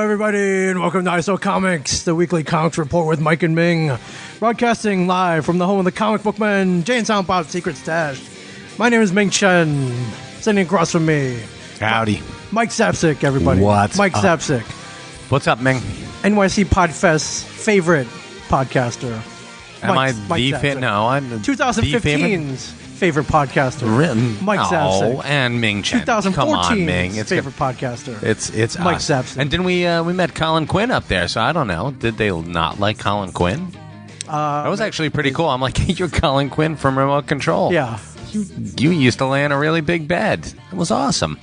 everybody, and welcome to ISO Comics, the weekly comics report with Mike and Ming, broadcasting live from the home of the comic book man, Jay and Silent Bob's Secret Stash. My name is Ming Chen, sitting across from me. Howdy. Mike Zapsik, everybody. What's Mike up? Zapsik. What's up, Ming? NYC Podfest's favorite podcaster. Am Mike I the Zapsik. fit? No, I'm the 2015's favorite podcaster. Written. Mike Zapsik. Oh, and Ming Chen. 2014's Come on, Ming. It's favorite podcaster. It's Mike us. Zapsik. And then we met Colin Quinn up there, so I don't know. Did they not like Colin Quinn? That was actually pretty cool. I'm like, you're Colin Quinn from Remote Control. Yeah. You used to lay in a really big bed. It was awesome.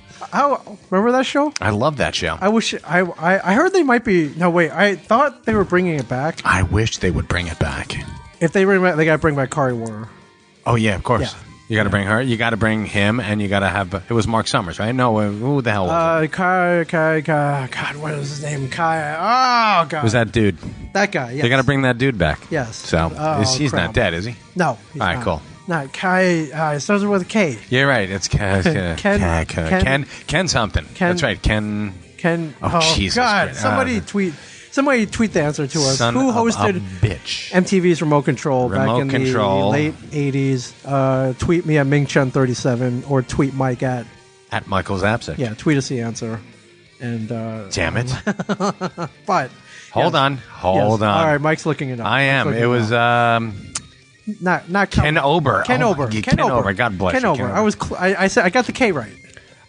Remember that show? I love that show. I wish I heard they might be. No, wait. I thought they were bringing it back. I wish they would bring it back. If they bring it back, they got to bring back Kari War. Oh, yeah, of course. Yeah. You got to bring her. You got to bring him, and you got to have. It was Mark Summers, right? No, who the hell was it? Kai. God, what is his name? Kai. Oh, God. Was that dude? That guy? Yes. They got to bring that dude back. Yes. So he's crap. not dead, is he? No. He's All right, not. cool. No, Kai. It starts with a K. You're right. It's Ken something. That's right. Ken. Oh, Jesus God! Christ. Somebody tweet the answer to us. Son Who of a hosted bitch. MTV's Remote Control back in Control. the late 80s? Tweet me at MingChen37 or tweet Mike at Michael Zapsik. Yeah, tweet us the answer. And Damn it. but Hold on. All right, Mike's looking it up. I am. It was not Ken Ober. Ken Oh, Ober. Ken Ober. God bless Ken you. Ober. I said I got the K right.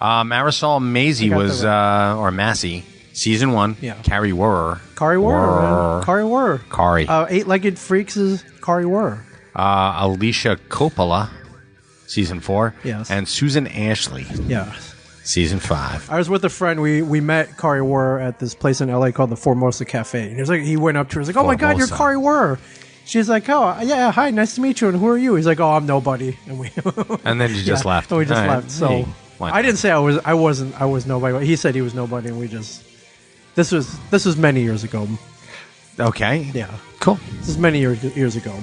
Marisol Maisy was or Massey, season 1. Yeah. Kari Wurer. Kari Wurer. Kari Wurer. Kari. Eight-Legged Freaks is Kari Wurer. Alicia Coppola, season 4. Yes. And Susan Ashley, Yeah. season 5. I was with a friend. We met Kari Wurer at this place in LA called the Formosa Cafe. And he went up to her. He's like, "Oh my God, you're Formosa. Kari Wurer." She's like, "Oh yeah, hi, nice to meet you. And who are you?" He's like, "Oh, I'm nobody." And we And then you just left. And we just All right. left. So Hey, why not? I didn't say I was nobody. He said he was nobody, and we just. This was many years ago. Okay. Yeah, Cool. this is many years ago.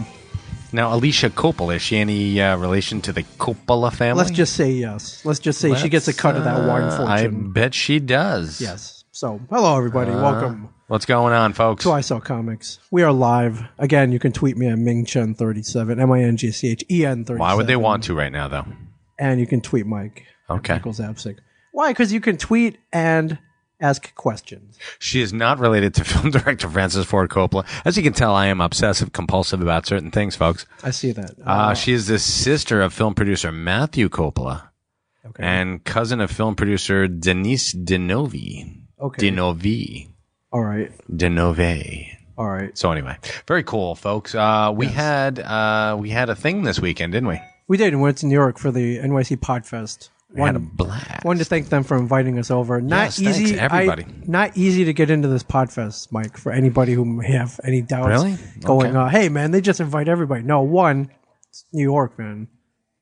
Now, Alicia Coppola, is she any relation to the Coppola family? Let's just say yes. Let's just say she gets a cut of that wine fortune. I bet she does. Yes. So, hello everybody. Welcome What's going on, folks? to ISO Comics. We are live. Again, you can tweet me at MingChen37, MingChen37. Why would they want to right now, though? And you can tweet Mike. Okay. Michael Zapsik. Why? Because you can tweet and ask questions. She is not related to film director Francis Ford Coppola. As you can tell, I am obsessive compulsive about certain things, folks. I see that. She is the sister of film producer Matthew Coppola Okay. and cousin of film producer Denise Denovi. Okay. Denovi. All right. Denove. All right. So anyway, very cool, folks. We had a thing this weekend, didn't we? We did. We went to New York for the NYC Podfest. We had a blast. Wanted to thank them for inviting us over. Not Yes, easy, thanks, everybody. Not easy to get into this Podfest, Mike. For anybody who may have any doubts, Really? going, Okay. Hey man, they just invite everybody. No, it's New York, man,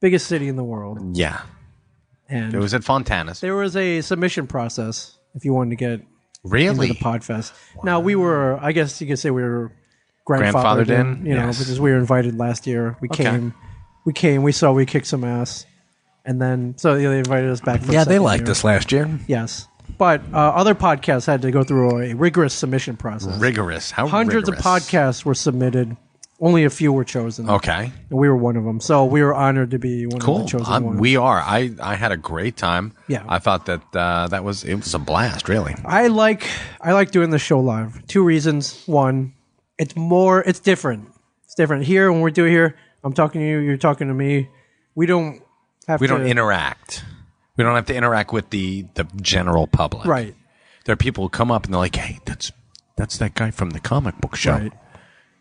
biggest city in the world, Yeah. and It was at Fontana's. there was a submission process if you wanted to get Really? into the Podfest. Now we were, I guess you could say we were grandfathered Grandfathered in? you know, Yes. because we were invited last year. We Okay. came, we kicked some ass, and then they invited us back. For Yeah, a they second liked year. us last year. Yes, but other podcasts had to go through a rigorous submission process. Rigorous. How Hundreds rigorous? of podcasts were submitted. Only a few were chosen. Okay. And we were one of them. So we were honored to be one of Cool. the chosen ones. We are. I had a great time. Yeah. I thought that it was a blast, really. I like doing the show live. 2 reasons. One, it's different. It's different. Here, when we do it here, I'm talking to you, you're talking to me. We don't interact. We don't have to interact with the general public. Right. There are people who come up and they're like, "Hey, that's that guy from the comic book show." Right.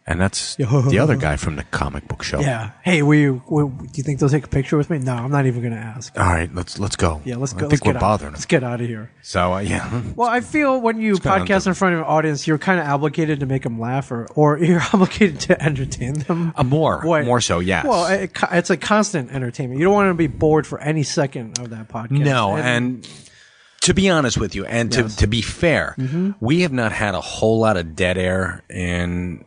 And that's the other guy from the comic book show. Yeah. Hey, do you think they'll take a picture with me? No, I'm not even going to ask. All right, let's go. Yeah, let's go. I Let's think we're get out. bothering Let's him. get out of here. So yeah. Well, I feel when you going on podcast in front of an audience, you're kind of obligated to make them laugh, or you're obligated to entertain them. More so, yes. Well, it's a constant entertainment. You don't want to be bored for any second of that podcast. No, and to be honest with you, and to be fair, we have not had a whole lot of dead air in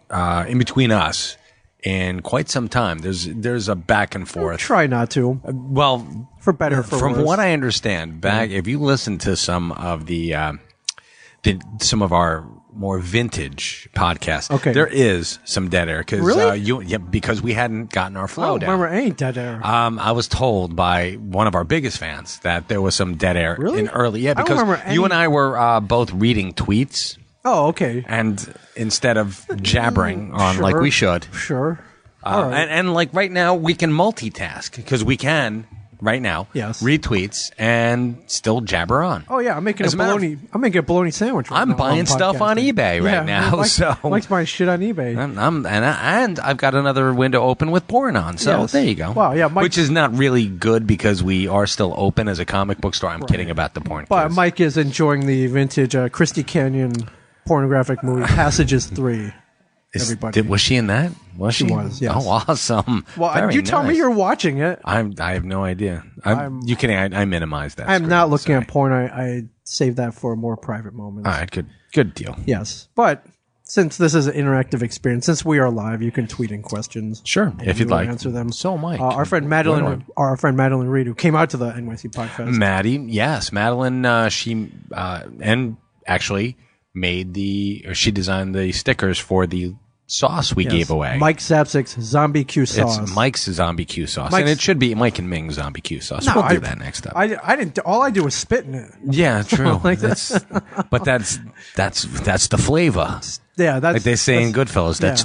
between us in quite some time. There's a back and forth. try not to. Well, For better, for from worse. what I understand, if you listen to some of the some of our more vintage podcasts. Okay. There is some dead air because Really? because we hadn't gotten our I flow don't down. remember any dead air. I was told by one of our biggest fans that there was some dead air Really? in early. Yeah, I don't because remember any- you and I were both reading tweets, Oh, okay. and instead of jabbering on Sure. like we should, Sure. All right. and like right now we can multitask because we can right now Yes. read tweets and still jabber on. Oh yeah, I'm making As a a matter of- bologna. I'm making a bologna sandwich. Right I'm now buying while stuff on podcasting. eBay right now, Mike, so- Mike's buying shit on eBay. And I've got another window open with porn on, so Yes. there you go. Wow, yeah, Mike- which is not really good because we are still open as a comic book store. I'm kidding about the porn. But kids. Mike is enjoying the vintage Christy Canyon pornographic movie Passages 3. Everybody. Was she in that? Was she? was, yes. Oh, awesome. Well, Very you tell me nice. you're watching it. I have no idea. You kidding? I minimized that. I'm script, not looking sorry. at porn. I saved that for more private moments. All right, good deal. Yes, but since this is an interactive experience, since we are live, you can tweet in questions. Sure, and if we you'd will like. answer them. So, Mike, our friend Madeline, Reed, who came out to the NYC Podfest. Maddie, yes, Madeline. She and actually she designed the stickers for the sauce we Yes. gave away. Mike Zapsik's Zombie Q sauce. It's Mike's zombie Q sauce, Mike's- and it should be Mike and Ming's zombie Q sauce. No, we'll do that next up. I didn't. All I do was spit in it. Yeah, true. Like But that's the flavor. Yeah, that's Like they say in Goodfellas, that's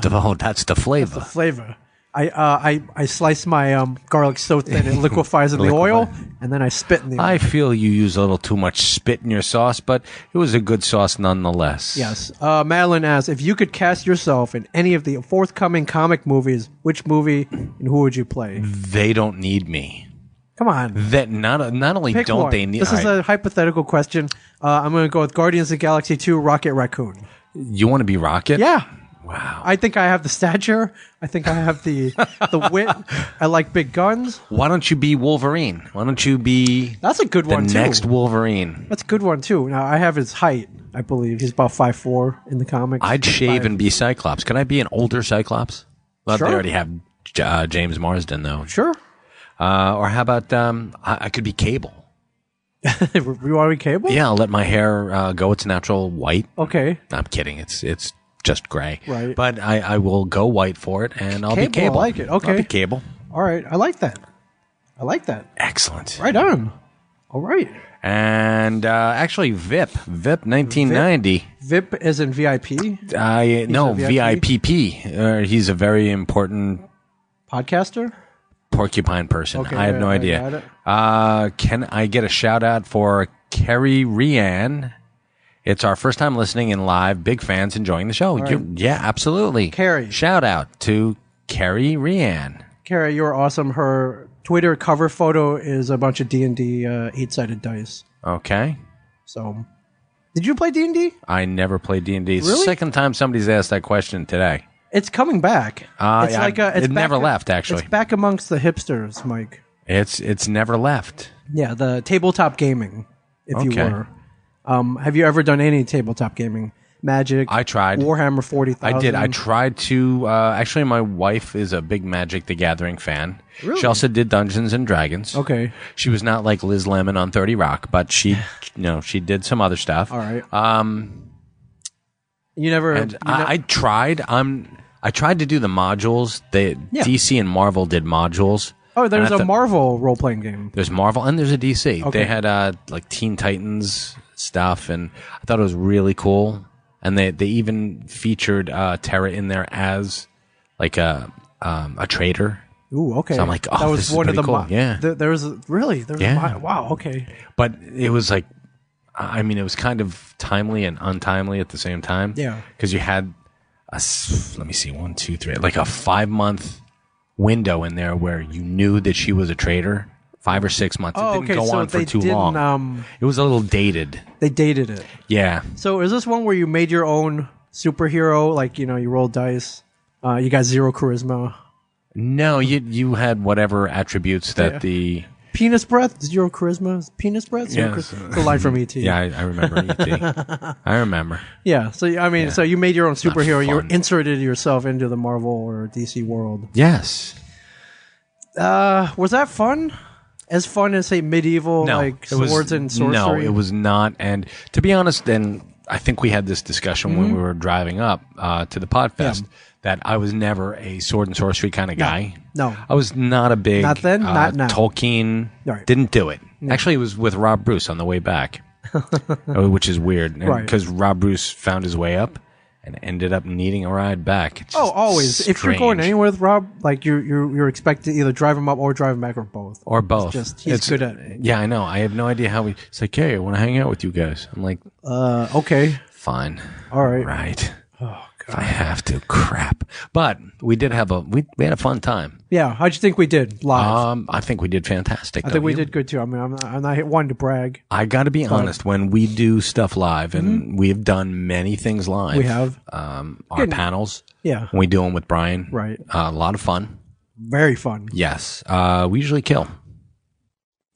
the flavor. the flavor. I slice my garlic so thin it liquefies in the oil, and then I spit in the oil. I feel you use a little too much spit in your sauce, but it was a good sauce nonetheless. Yes. Madeline asks, if you could cast yourself in any of the forthcoming comic movies, which movie and who would you play? They don't need me. Come on. That not only Pick don't one. they need. This is all right, a hypothetical question. I'm going to go with Guardians of the Galaxy 2, Rocket Raccoon. you want to be Rocket? Yeah. Wow. I think I have the stature. I think I have the wit. I like big guns. Why don't you be Wolverine? Why don't you be That's a good the one, too. next Wolverine? That's a good one, too. Now, I have his height, I believe. He's about 5'4" in the comics. I'd shave and be Cyclops. Could I be an older Cyclops? Well, Sure. they already have James Marsden, though. Sure. Or how about I could be Cable? You want to be Cable? Yeah, I'll let my hair go its natural white. Okay. I'm kidding. It's just gray. Right. But I will go white for it, and I'll be Cable, I Cable. like it. Okay. I'll be Cable. All right. I like that. Excellent. Right on. All right. And actually, VIP 1990. VIP is in VIP No, a VIP? VIPP. He's a very important podcaster. porcupine person. Okay, I have no I idea. got it. Can I get a shout out for Kerry Rianne? It's our first time listening in live. Big fans enjoying the show. right. Yeah, absolutely. Kerry. Shout out to Kerry Rianne. Kara, you're awesome. Her Twitter cover photo is a bunch of D&D 8-sided dice. Okay. So, did you play D&D? I never played D&D. It's the Really? second time somebody's asked that question today. It's coming back. It's yeah, like it it's never back- left, actually. It's back amongst the hipsters, Mike. It's never left. Yeah, the tabletop gaming, if you Okay. were. Have you ever done any tabletop gaming? Magic? I tried. Warhammer 40,000? I did. I tried to. Actually, my wife is a big Magic the Gathering fan. Really? She also did Dungeons and Dragons. Okay. She was not like Liz Lemon on 30 Rock, but she, she did some other stuff. All right. You never... And I tried. I tried to do the modules. Yeah. DC and Marvel did modules. Oh, there's And I a thought- Marvel role-playing game. There's Marvel and there's a DC. Okay. They had like Teen Titans stuff, and I thought it was really cool. And they even featured Terra in there as like a trader. Ooh, okay. So I'm like, oh, that was this is one of pretty the cool. Yeah. There was really Yeah. wow. Okay. But it was like, I mean, it was kind of timely and untimely at the same time. Yeah. Because you had let me see, 1, 2, 3, like a 5-month window in there where you knew that she was a trader. 5 or 6 months. Oh, It didn't okay. go So on for they too didn't. long. It was a little dated. They dated it. Yeah. So is this one where you made your own superhero? Like you roll dice. You got 0 charisma. No, you had whatever attributes that the Penis breath, 0 charisma. Penis breath, 0 Yes. charisma. It's a line from ET. yeah, I remember ET. I remember. Yeah. So I mean, so you made your own superhero. You fun. inserted yourself into the Marvel or DC world. Yes. Was that fun? As fun as say medieval No, like it was- swords and sorcery? No, it was not. And to be honest, then I think we had this discussion when we were driving up to the Podfest that I was never a sword and sorcery kind of guy. No. I was not a big Not then, not now. Tolkien. Right. Didn't do it. Actually, it was with Rob Bruce on the way back, which is weird. Because Rob Bruce found his way up and ended up needing a ride back. It's just always. strange. If you're going anywhere with Rob, like you're expected to either drive him up or drive him back or both. Or both. He's good at it. Yeah, I know. I have no idea how it's like, hey, I want to hang out with you guys. I'm like, okay. Fine. All right. Right. Oh, God. If I have to, crap. But we did have we had a fun time. Yeah. How'd you think we did live? I think we did fantastic. I think we did good too. I mean, I'm not one to brag. I got to be honest. When we do stuff live, and we have done many things live. We have. Our panels. Yeah. When we do them with Brian. Right. A lot of fun. Very fun. Yes. We usually kill.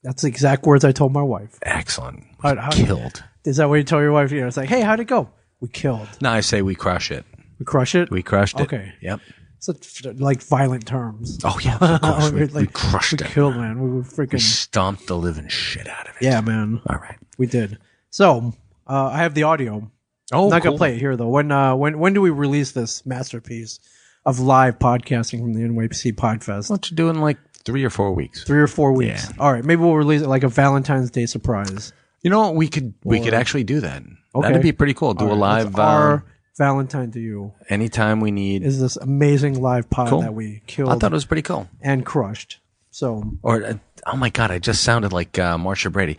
That's the exact words I told my wife. Excellent. Killed. Is that what you tell your wife? It's like, hey, how'd it go? We killed. No, I say we crush it. We crush it? We crushed it. Okay. Yep. Such like violent terms. Oh, yeah. Of course. we crushed it. We killed, man. We were freaking. We stomped the living shit out of it. Yeah, man. All right. We did. So, I have the audio. Oh, I'm not going to play it here, though. When do we release this masterpiece of live podcasting from the NYC Podfest? What you do in like 3 or 4 weeks? 3 or 4 weeks. Yeah. All right. Maybe we'll release it like a Valentine's Day surprise. You know what? We could actually do that. Okay. That'd be pretty cool. Do a live. Our Valentine to you. Anytime we need. Is this amazing live pod that we killed. I thought it was pretty cool. And crushed. So. Or, oh my God, I just sounded like Marsha Brady.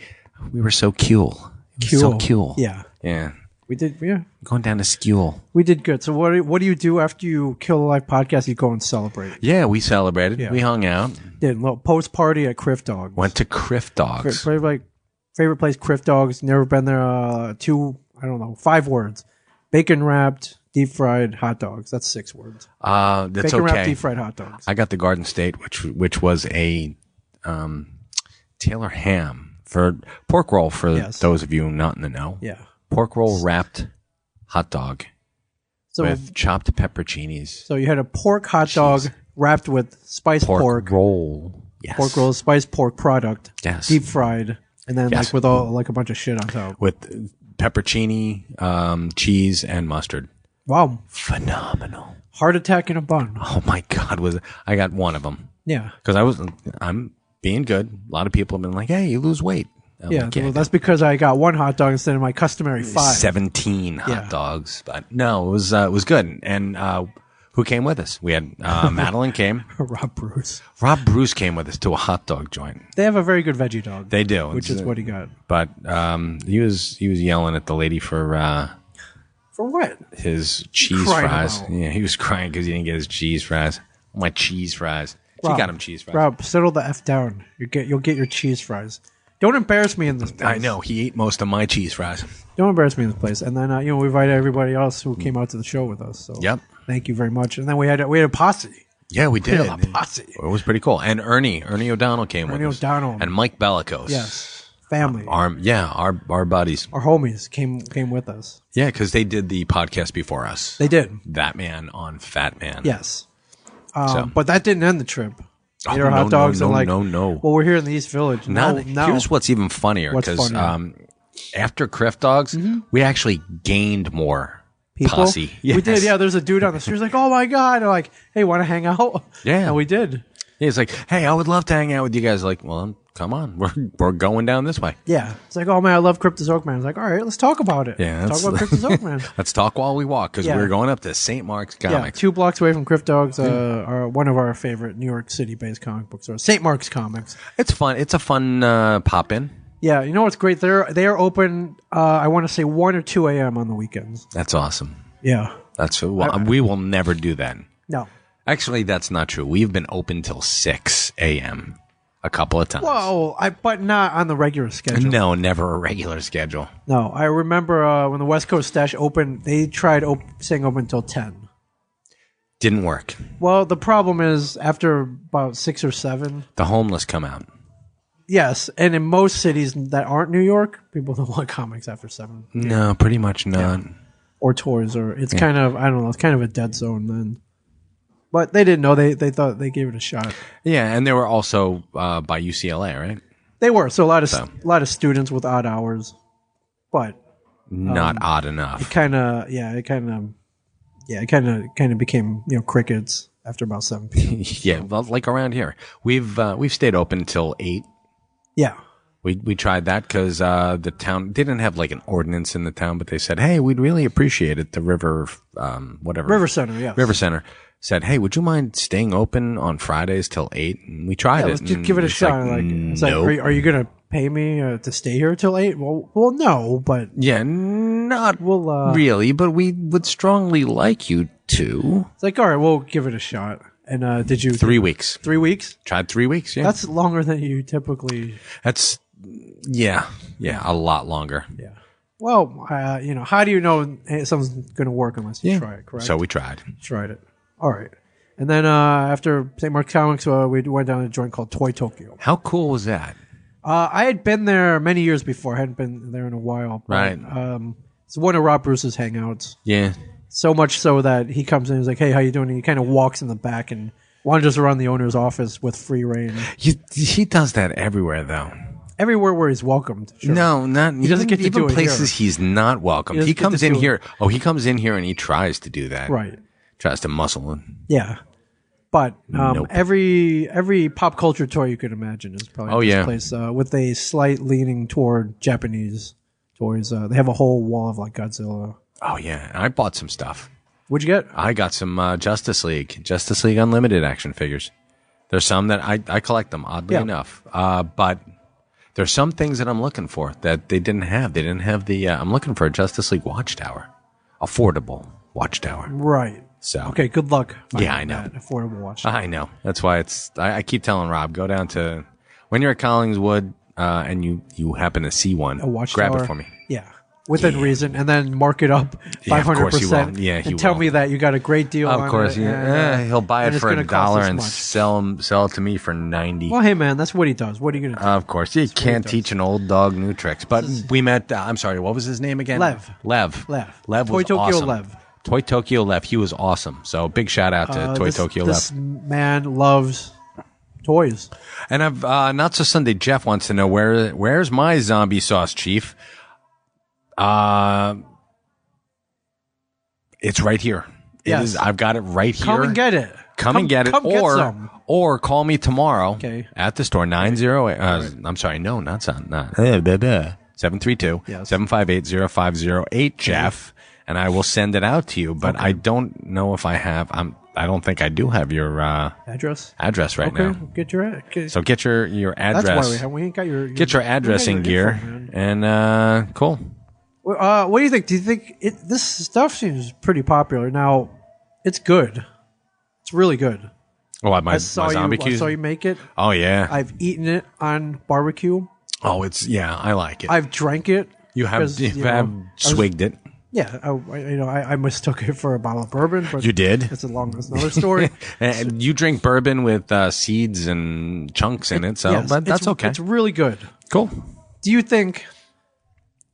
We were so cool. So cool. Yeah. Yeah. We did, yeah. Going down to school. We did good. So what do you do after you kill a live podcast? You go and celebrate. Yeah, we celebrated. Yeah. We hung out. Did a little post party at Criff Dogs. Went to Criff Dogs. Favorite place, Criff Dogs. Never been there. 5 words. Bacon wrapped, deep fried hot dogs. That's 6 words. That's Bacon okay. wrapped, deep fried hot dogs. I got the Garden State, which was a Taylor ham for pork roll for those of you not in the know. Yeah. Pork roll wrapped hot dog with chopped pepperoncinis. So you had a pork hot dog wrapped with spiced pork roll. Yes. Pork roll, spiced pork product. Yes. Deep fried, and then like with a bunch of shit on top. With peppercini, cheese, and mustard. Wow. Phenomenal. Heart attack in a bun. Oh my God! I got one of them. Yeah. Because I'm being good. A lot of people have been like, "Hey, you lose weight." Well, that's because I got 1 hot dog instead of my customary 5. 17 hot dogs. But no, it was good. And who came with us? We had Madeline came. Rob Bruce. Rob Bruce came with us to a hot dog joint. They have a very good veggie dog. They do. Which is what he got. But he was yelling at the lady for what? His cheese fries. Yeah, he was crying because he didn't get his cheese fries. My cheese fries. She got him cheese fries. Rob, settle the F down. You'll get your cheese fries. Don't embarrass me in this place. I know. He ate most of my cheese fries. Don't embarrass me in this place. And then, we invited everybody else who came out to the show with us. So thank you very much. And then we had a posse. Yeah, we did. We had a posse. It was pretty cool. And Ernie O'Donnell came with us. Ernie O'Donnell. And Mike Bellicose. Yes. Family. Our buddies. Our homies came with us. Yeah, because they did the podcast before us. They did. That Man on Fat Man. Yes. But that didn't end the trip. Ate our hot dogs and no. Well, we're here in the East Village. No. Here's what's even funnier. Because after Criff Dogs, we actually gained more people. Posse. Yes. We did, yeah. There's a dude on the street who's like, oh my God. They're like, hey, want to hang out? Yeah. And we did. He's like, hey, I would love to hang out with you guys. Like, well, come on. We're going down this way. Yeah. It's like, oh man, I love Cryptozoic Man. I was like, all right, let's talk about it. Yeah. Talk about Cryptozoic Man. Let's talk while we walk because we're going up to St. Mark's Comics. Yeah, 2 blocks away from Criff Dogs, are one of our favorite New York City-based comic book stores. St. Mark's Comics. It's fun. It's a fun pop-in. Yeah, you know what's great? They are open, I want to say 1 or 2 a.m. on the weekends. That's awesome. Yeah. We will never do that. No. Actually, that's not true. We've been open till 6 a.m. a couple of times. Whoa, but not on the regular schedule. No, never a regular schedule. No, I remember when the West Coast Stash opened, they tried staying open until 10. Didn't work. Well, the problem is after about 6 or 7. The homeless come out. Yes, and in most cities that aren't New York, people don't want comics after 7. No, pretty much not. Yeah. Or toys, or it's kind of, I don't know, it's kind of a dead zone then. But they didn't know. They thought they gave it a shot. Yeah, and they were also by UCLA, right? They were. So a lot of students with odd hours. But not odd enough. It kind of became crickets after about 7 p.m. Yeah, well, like around here, we've stayed open till 8. Yeah. We tried that because the town didn't have like an ordinance in the town, but they said, "Hey, we'd really appreciate it." The River Center, yes. River Center said, "Hey, would you mind staying open on Fridays till 8?" And we tried it. Let's just give it a shot. No. Are you gonna pay me to stay here till 8? Well, no, but Yeah, not really, but we would strongly like you to. It's like, all right, we'll give it a shot. And did you 3 weeks? 3 weeks? Tried 3 weeks. Yeah, That's longer than you typically. That's yeah, a lot longer. Yeah. Well, how do you know something's going to work unless you try it? Correct. So we tried. Tried it. All right. And then after St. Mark's Comics, we went down to a joint called Toy Tokyo. How cool was that? I had been there many years before. I hadn't been there in a while. But, Right. it's one of Rob Bruce's hangouts. Yeah. So much so that he comes in and he's like, "Hey, how you doing?" And he kind of walks in the back and wanders around the owner's office with free reign. He does that everywhere, though. Everywhere where he's welcomed. Sure. No, not he doesn't get to even do it places here. he's not welcome. He comes in here. Oh, he comes in here and he tries to do that. Right. Tries to muscle in. Yeah. But Nope. every pop culture toy you could imagine is probably this place with a slight leaning toward Japanese toys. They have a whole wall of like Godzilla. Oh yeah, I bought some stuff. What'd you get? I got some Justice League Unlimited action figures. There's some that I collect them, oddly enough. But there's some things that I'm looking for that they didn't have. They didn't have the. I'm looking for a Justice League Watchtower, affordable Watchtower. Right. So okay, good luck. Yeah, I know. That affordable Watchtower. I know. That's why it's. I keep telling Rob, go down to when you're at Collingswood and you happen to see one, A Watchtower. grab it for me. Yeah. Within reason, and then mark it up 500%. Yeah, he and tell will. me that you got a great deal. Of on course, it, he'll buy it and for it's gonna cost $1 this and much. sell it to me for 90. Well, hey man, that's what he does. What are you gonna do? Of course, you can't does. teach an old dog new tricks. But we met. I'm sorry, what was his name again? Lev. Lev Toy was Tokyo awesome. Lev. Toy Tokyo Lev. He was awesome. So big shout out to Toy Tokyo This Lev. man loves toys. And I've not so Sunday. Jeff wants to know where's my zombie sauce, Chief? It's right here. It Yes. is. I've got it right here. Come and get it. Come and get it, come get some. or call me tomorrow at the store 908. I'm sorry, no, not 732 Yes. 758-0508, Jeff, and I will send it out to you. But I don't know if I have. I don't think I do have your Address right now. Get your address. So get your address. That's why we ain't got your Get your address in gear, and cool. What do you think? Do you think this stuff seems pretty popular? Now, it's good. It's really good. Oh, my I saw zombie I cues? saw you make it. Oh yeah. I've eaten it on barbecue. Oh, I like it. I've drank it. You have swigged it. Yeah, I mistook it for a bottle of bourbon. But You did? That's another story. And you drink bourbon with seeds and chunks in it, so Yes, but that's okay. It's really good. Cool. Do you think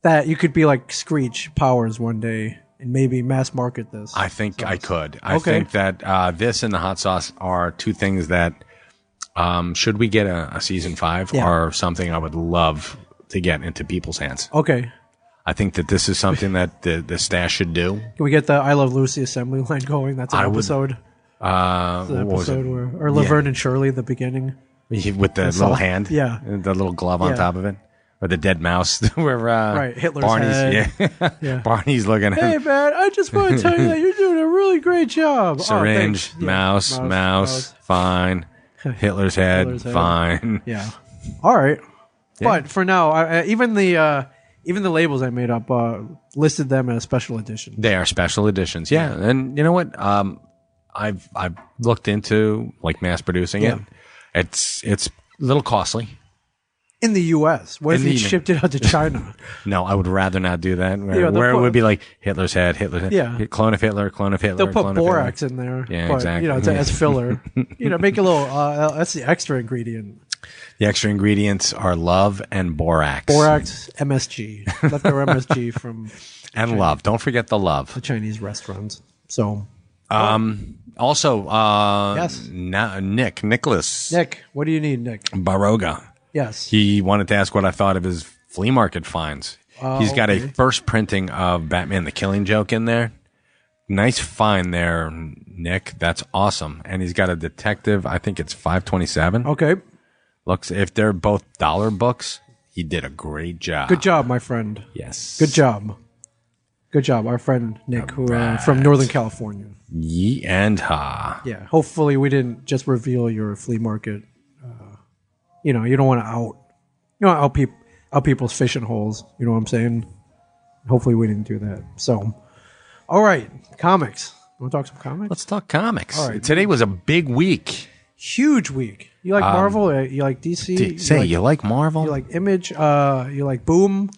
that you could be like Screech Powers one day and maybe mass market this? I think I could. I Okay. think that this and the hot sauce are two things that, should we get a season 5, are something I would love to get into people's hands. Okay. I think that this is something that the stash should do. Can we get the I Love Lucy assembly line going? That's an episode. What was it? Or Laverne and Shirley, the beginning. With the little hand? Yeah. And the little glove on top of it? Or the dead mouse where Hitler's Barney's head. yeah. Barney's looking at Hey him. man, I just want to tell you that you're doing a really great job. Syringe, Oh, mouse, fine. Hitler's head, fine. Yeah. All right. But for now, even the labels I made up listed them as special edition. They are special editions, yeah. And you know what? I've looked into like mass producing it. It's a little costly. In the U.S., what if you shipped it out to China? No, I would rather not do that. Where put- it would be like Hitler's head, clone of Hitler. They'll put borax in there. Yeah, but, exactly. As filler. Make a little. That's the extra ingredient. The extra ingredients are love and borax. Borax, MSG, leftover MSG from and love. Don't forget the love. the Chinese restaurants. So, Also, yes, Nicholas Nick, what do you need, Nick? Baroga. Yes, He wanted to ask what I thought of his flea market finds. He's got a first printing of Batman the Killing Joke in there. Nice find there, Nick. That's awesome. And he's got a detective. I think it's 527. Okay. Looks, if they're both dollar books, he did a great job. Good job, my friend. Yes. Good job. Good job, our friend Nick, who from Northern California. Ye and ha. Yeah. Hopefully, we didn't just reveal your flea market. You know, you don't want to out people's fishing holes. You know what I'm saying? Hopefully, we didn't do that. So, all right, comics. Want to talk some comics? Let's talk comics. All right. Today was a big week. Huge week. You like Marvel? You like DC? You like Marvel? You like Image? You like Boom?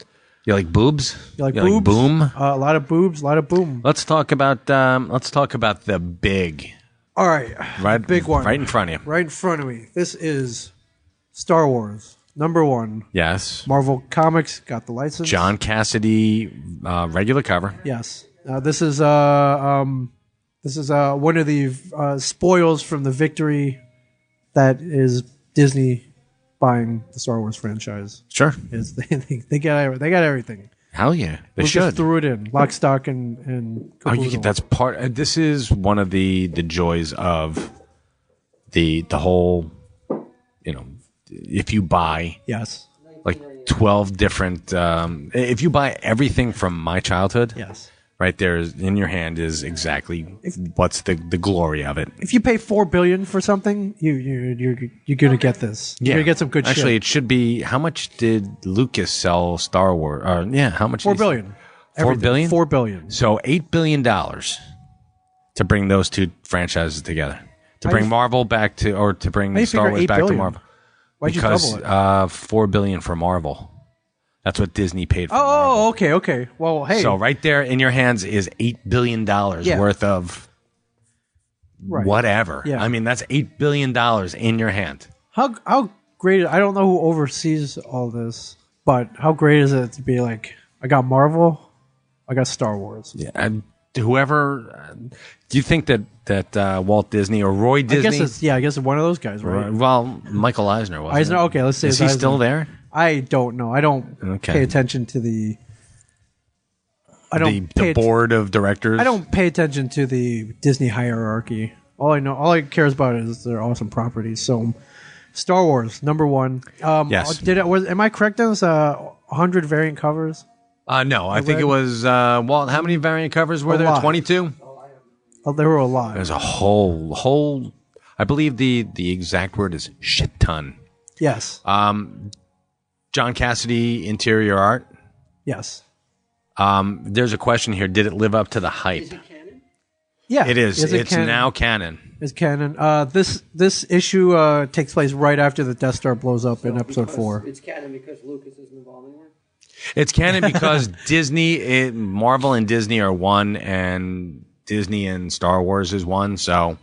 You like boobs? You like boobs? Boom? A lot of boobs, a lot of boom. Let's talk about the big. All right, big one, right in front of you. Right in front of me. This is Star Wars #1. Yes. Marvel Comics got the license. John Cassidy, regular cover. Yes. This is one of the spoils from the victory that is Disney buying the Star Wars franchise. Sure. Is they got everything. Hell yeah, they should. Just threw it in lock, stock, and that's part. This is one of the joys of the whole. You know, if you buy like 12 different. If you buy everything from my childhood, right there in your hand is exactly what's the glory of it. If you pay $4 billion for something, you're gonna get this. You're gonna get some good shit. Actually, it should be. How much did Lucas sell Star Wars? How much? $4 billion. $4 billion. $4 billion. So $8 billion to bring those two franchises together. To bring Marvel back to, or to bring Star Wars back to Marvel. Why'd you double it? $4 billion for Marvel. That's what Disney paid for. Oh, Marvel. Okay. Well, hey. So right there in your hands is $8 billion worth of whatever. Yeah. I mean, that's $8 billion in your hand. How great? I don't know who oversees all this, but how great is it to be like, I got Marvel, I got Star Wars. Yeah. And whoever, do you think that Walt Disney or Roy Disney? I guess it's one of those guys, right? Well, Michael Eisner was. Eisner. Okay, let's say is he still there? I don't know. I don't pay attention to the. The board of directors. I don't pay attention to the Disney hierarchy. All I care about is their awesome properties. So, Star Wars #1. Yes. Am I correct? There was 100 variant covers. No, I think it was. Walt, how many variant covers were there? 22. Oh, there were a lot. There's a whole. I believe the exact word is shit ton. Yes. John Cassidy interior art. Yes. There's a question here. Did it live up to the hype? Is it canon? Yeah, it is. It's canon? now canon. It's canon. This issue takes place right after the Death Star blows up in Episode 4. It's canon because Lucas isn't involved anymore. It's canon because Marvel and Disney are one, and Disney and Star Wars is one. So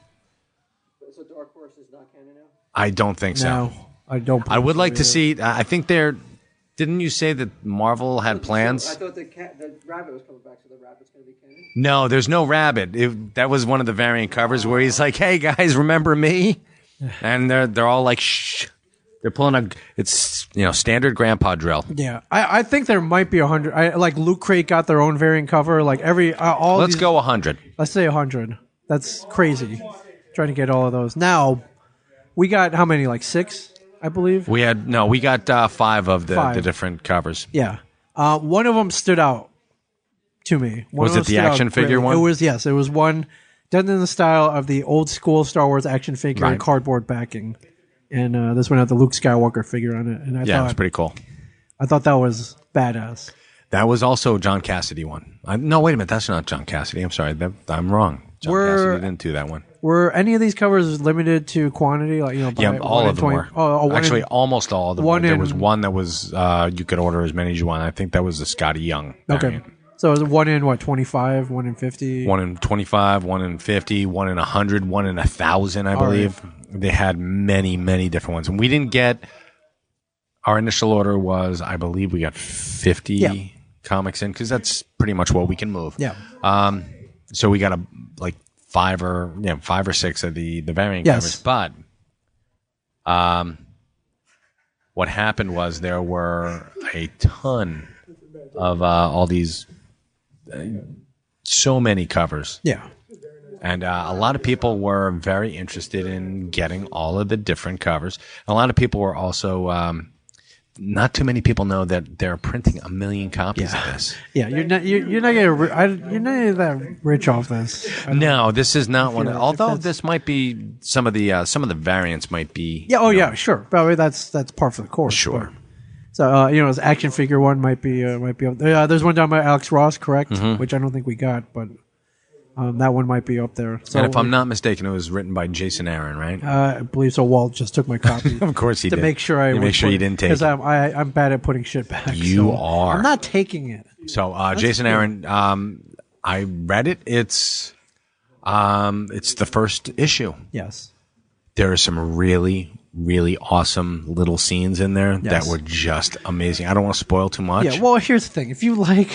Dark Horse is not canon now. I don't think so. No, I don't. I would like to see. I think they're. Didn't you say that Marvel had plans? I thought the rabbit was coming back, so the rabbit's going to be canon. No, there's no rabbit. That was one of the variant covers where he's like, "Hey guys, remember me?" And they're all like, "Shh." They're pulling it's standard grandpa drill. Yeah, I think there might be 100. Like Loot Crate got their own variant cover. Like all. Let's go 100. Let's say 100. That's crazy. Trying to get all of those. Now, we got how many? Like 6, I believe. We got 5 of the different covers. Yeah, one of them stood out to me. Was it the action figure one? It was. Yes, it was one done in the style of the old school Star Wars action figure and cardboard backing. And this one had the Luke Skywalker figure on it. And I thought, it was pretty cool. I thought that was badass. That was also a John Cassidy one. No, wait a minute. That's not John Cassidy. I'm sorry. I'm wrong. John Cassidy didn't do that one. Were any of these covers limited to quantity? Like all of them were. Actually, almost all of them were. There was one that was you could order as many as you want. I think that was the Scotty Young variant. Okay. So it was 1 in 25, 1 in 50? 1 in 25, 1 in 50, 1 in 100, 1 in 1,000, I believe. Right. They had many, many different ones. And we didn't get, our initial order was, I believe we got 50 comics in, because that's pretty much what we can move. Yeah. So we got 5 or 6 of the variant covers. But what happened was there were a ton of all these, so many covers. Yeah. And a lot of people were very interested in getting all of the different covers. A lot of people were also, not too many people know that they're printing 1 million copies of this. Yeah, you're not getting that rich off this. No, this is not one. Yeah, Although this might be some of the variants might be. Yeah. Oh, yeah. Sure. But that's par for the course. Sure. But, so this action figure one might be up there. There's one done by Alex Ross, correct? Mm-hmm. Which I don't think we got, but that one might be up there. So, And if I'm not mistaken, it was written by Jason Aaron, right? I believe so. Walt just took my copy. Of course he to did. make sure You didn't take it. because I'm bad at putting shit back. You so are. I'm not taking it. So Jason Aaron, I read it. It's the first issue. Yes. There are some really, really awesome little scenes in there Yes. that were just amazing. I don't want to spoil too much. Yeah. Well, here's the thing: if you like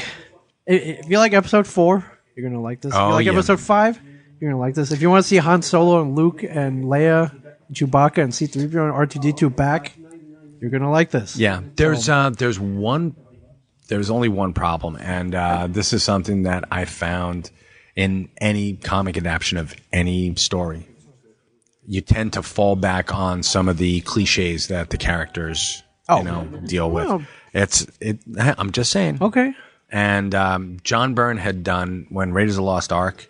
episode 4, you're gonna like this. If you Oh, like yeah. episode 5, you're gonna like this. If you want to see Han Solo and Luke and Leia, Chewbacca and C-3PO and R2D2 back, you're gonna like this. Yeah, there's only one problem, and this is something that I found in any comic adaptation of any story. You tend to fall back on some of the cliches that the characters, deal with. Well- I'm just saying. Okay. And John Byrne had done when Raiders of the Lost Ark.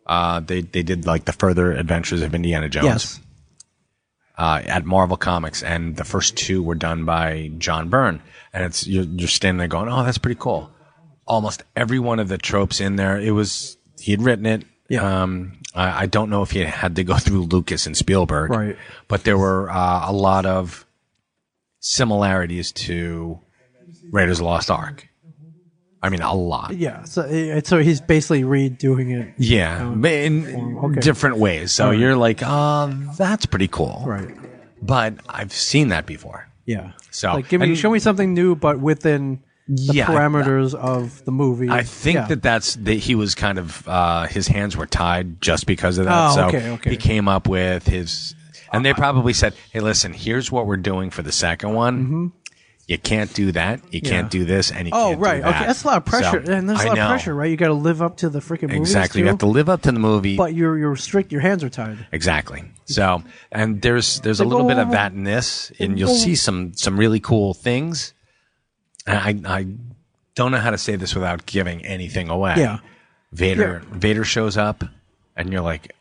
They did like the further adventures of Indiana Jones. Yes. At Marvel Comics, and the first 2 were done by John Byrne. And you're standing there going, "Oh, that's pretty cool." Almost every one of the tropes in there, he had written it. Yeah. I don't know if he had to go through Lucas and Spielberg, Right. But there were a lot of similarities to Raiders of the Lost Ark. I mean, a lot. Yeah. So he's basically redoing it. Yeah, in Okay. different ways. So you're like, that's pretty cool. Right. But I've seen that before. Yeah. So, like, and- show me something new, but within the Yeah, parameters of the movie. I think Yeah. he was kind of his hands were tied just because of that. Oh, so okay. he came up with his, and they probably said, "Hey, listen, here's what we're doing for the second one. Mm-hmm. You can't do that. You can't do this, and you Oh, can't right. do that." Okay. That's a lot of pressure. So, And there's a I lot of know. pressure, right? You got to live up to the freaking movies. Exactly. Too, You have to live up to the movie. but you're strict. Your hands are tied. Exactly. So, and there's a little bit of that in this, and you'll see some really cool things. And I don't know how to say this without giving anything away. Yeah. Vader shows up, and you're like,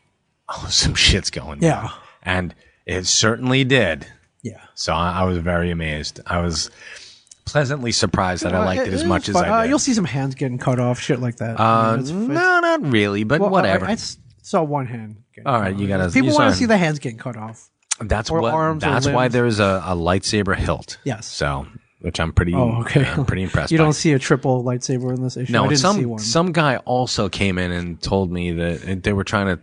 "Oh, some shit's going down." Yeah. And it certainly did. Yeah. So I was very amazed. I was pleasantly surprised that I liked it as much as I did. You'll see some hands getting cut off, shit like that. No, not really, but Well, whatever. I saw one hand. Getting All right, cut you off. gotta. People you want saw- to see the hands getting cut off. That's or what. arms or That's why limbs. there's a lightsaber hilt. Yes. So, which I'm pretty. Oh, okay. I'm pretty impressed. You by. don't see a triple lightsaber in this issue. I No, didn't see one. some guy also came in and told me that they were trying to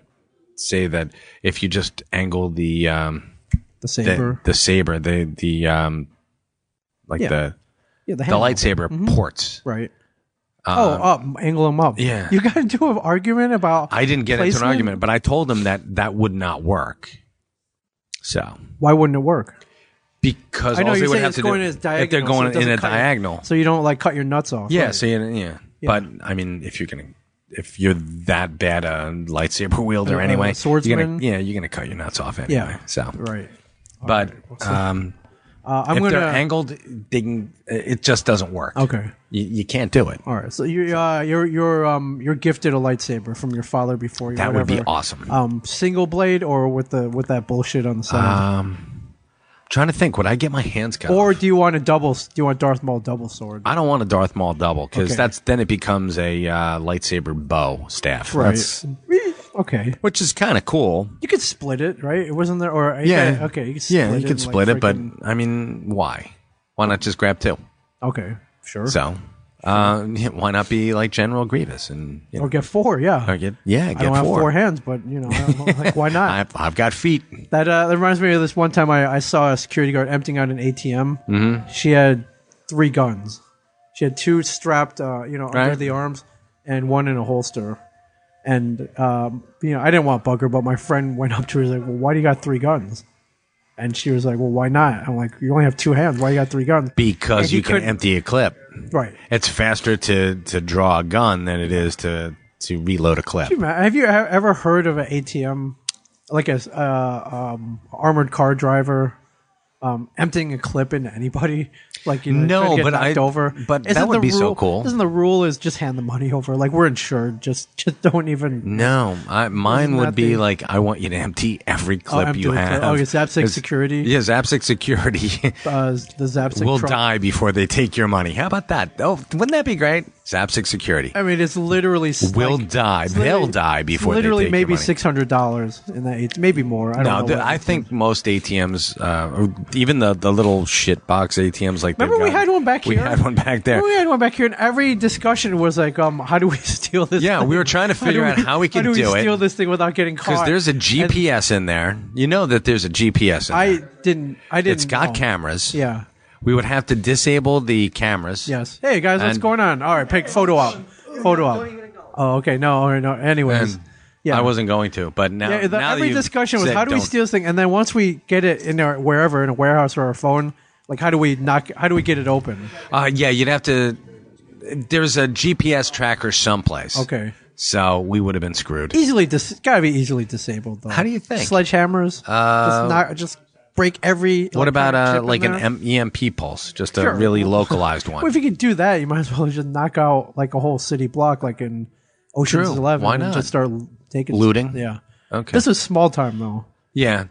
say that if you just angle the saber. the saber, the like Yeah. the The handle. lightsaber ports. Right. Up. Angle them up. Yeah. You got to do an argument about. I didn't get into an placement? argument, but I told them that would not work. So Why wouldn't it work? because I know all they you're would saying have it's to going do in its diagonal, if they're so going it doesn't in a cut your- diagonal. So you don't cut your nuts off. Yeah, right. so but I mean, if you're that bad a lightsaber wielder anyway, swordsman? you're gonna cut your nuts off anyway. Yeah. So, Right. but I'm if gonna. they're angled, it just doesn't work. Okay. You can't do it. All right. So you're gifted a lightsaber from your father before you. That would be whatever. awesome. Single blade or with that bullshit on the side. Trying to think, would I get my hands cut? Or off? do you want a Darth Maul double sword? I don't want a Darth Maul double because Okay. then it becomes a lightsaber bow staff. Right. Okay. Which is kind of cool. You could split it, right? It wasn't there, or Yeah. Okay. You could split Yeah, you could split it, but freaking- I mean, why? Why not just grab 2? okay, sure. So, why not be like General Grievous and Or get 4, yeah. get I don't have 4 hands, but I don't, like, why not? I've got feet. That reminds me of this one time I saw a security guard emptying out an ATM. Mm-hmm. She had 3 guns. She had 2 strapped, under Right. the arms, and 1 in a holster. And I didn't want to bug her, but my friend went up to her and was like, "Well, why do you got 3 guns?" And she was like, well, why not? I'm like, you only have 2 hands. Why you got 3 guns? Because you can empty a clip. Right. It's faster to draw a gun than it is to reload a clip. Have you ever heard of an ATM, like a armored car driver, emptying a clip into anybody? Like, you know, no, get but knocked over. But that would be so cool. Isn't the rule is just hand the money over? Like, we're insured. Just don't even. No, mine would be like, I want you to empty every clip you have. Oh, it's Zapsec security. Yeah, Zapsec security. The Zapsec will truck. die before they take your money. How about that? Oh, wouldn't that be great? Zapsec security. I mean, it's literally will die. They'll die before they take your money. Literally, maybe $600 in that. Maybe more. I don't know. I think most ATMs, or even the little shit box ATMs, like remember we had one back here. We had one back there. We had one back here, and every discussion was like, how do we steal this? Yeah, thing? we were trying to figure out how we could do it. How do we steal this thing without getting caught? Because there's a GPS in there. You know that there's a GPS in there. I didn't. It's got know. cameras. Yeah. We would have to disable the cameras. Yes. Hey guys, what's going on? All right, pick photo up. Photo up. Oh, okay. No. Anyways. Yeah. I wasn't going to, but now. Yeah, now every discussion was how do we steal this thing, and then once we get it in our wherever in a warehouse or our phone, like how do we get it open? Yeah, you'd have to. There's a GPS tracker someplace. Okay. So we would have been screwed. Gotta be easily disabled though. How do you think? Sledgehammers. Just break every. What about like an EMP pulse? Just a really localized one. Well, if you could do that, you might as well just knock out like a whole city block, like in Ocean's 11. Why not? And just start taking looting. Yeah. Okay. This was small time though. Yeah.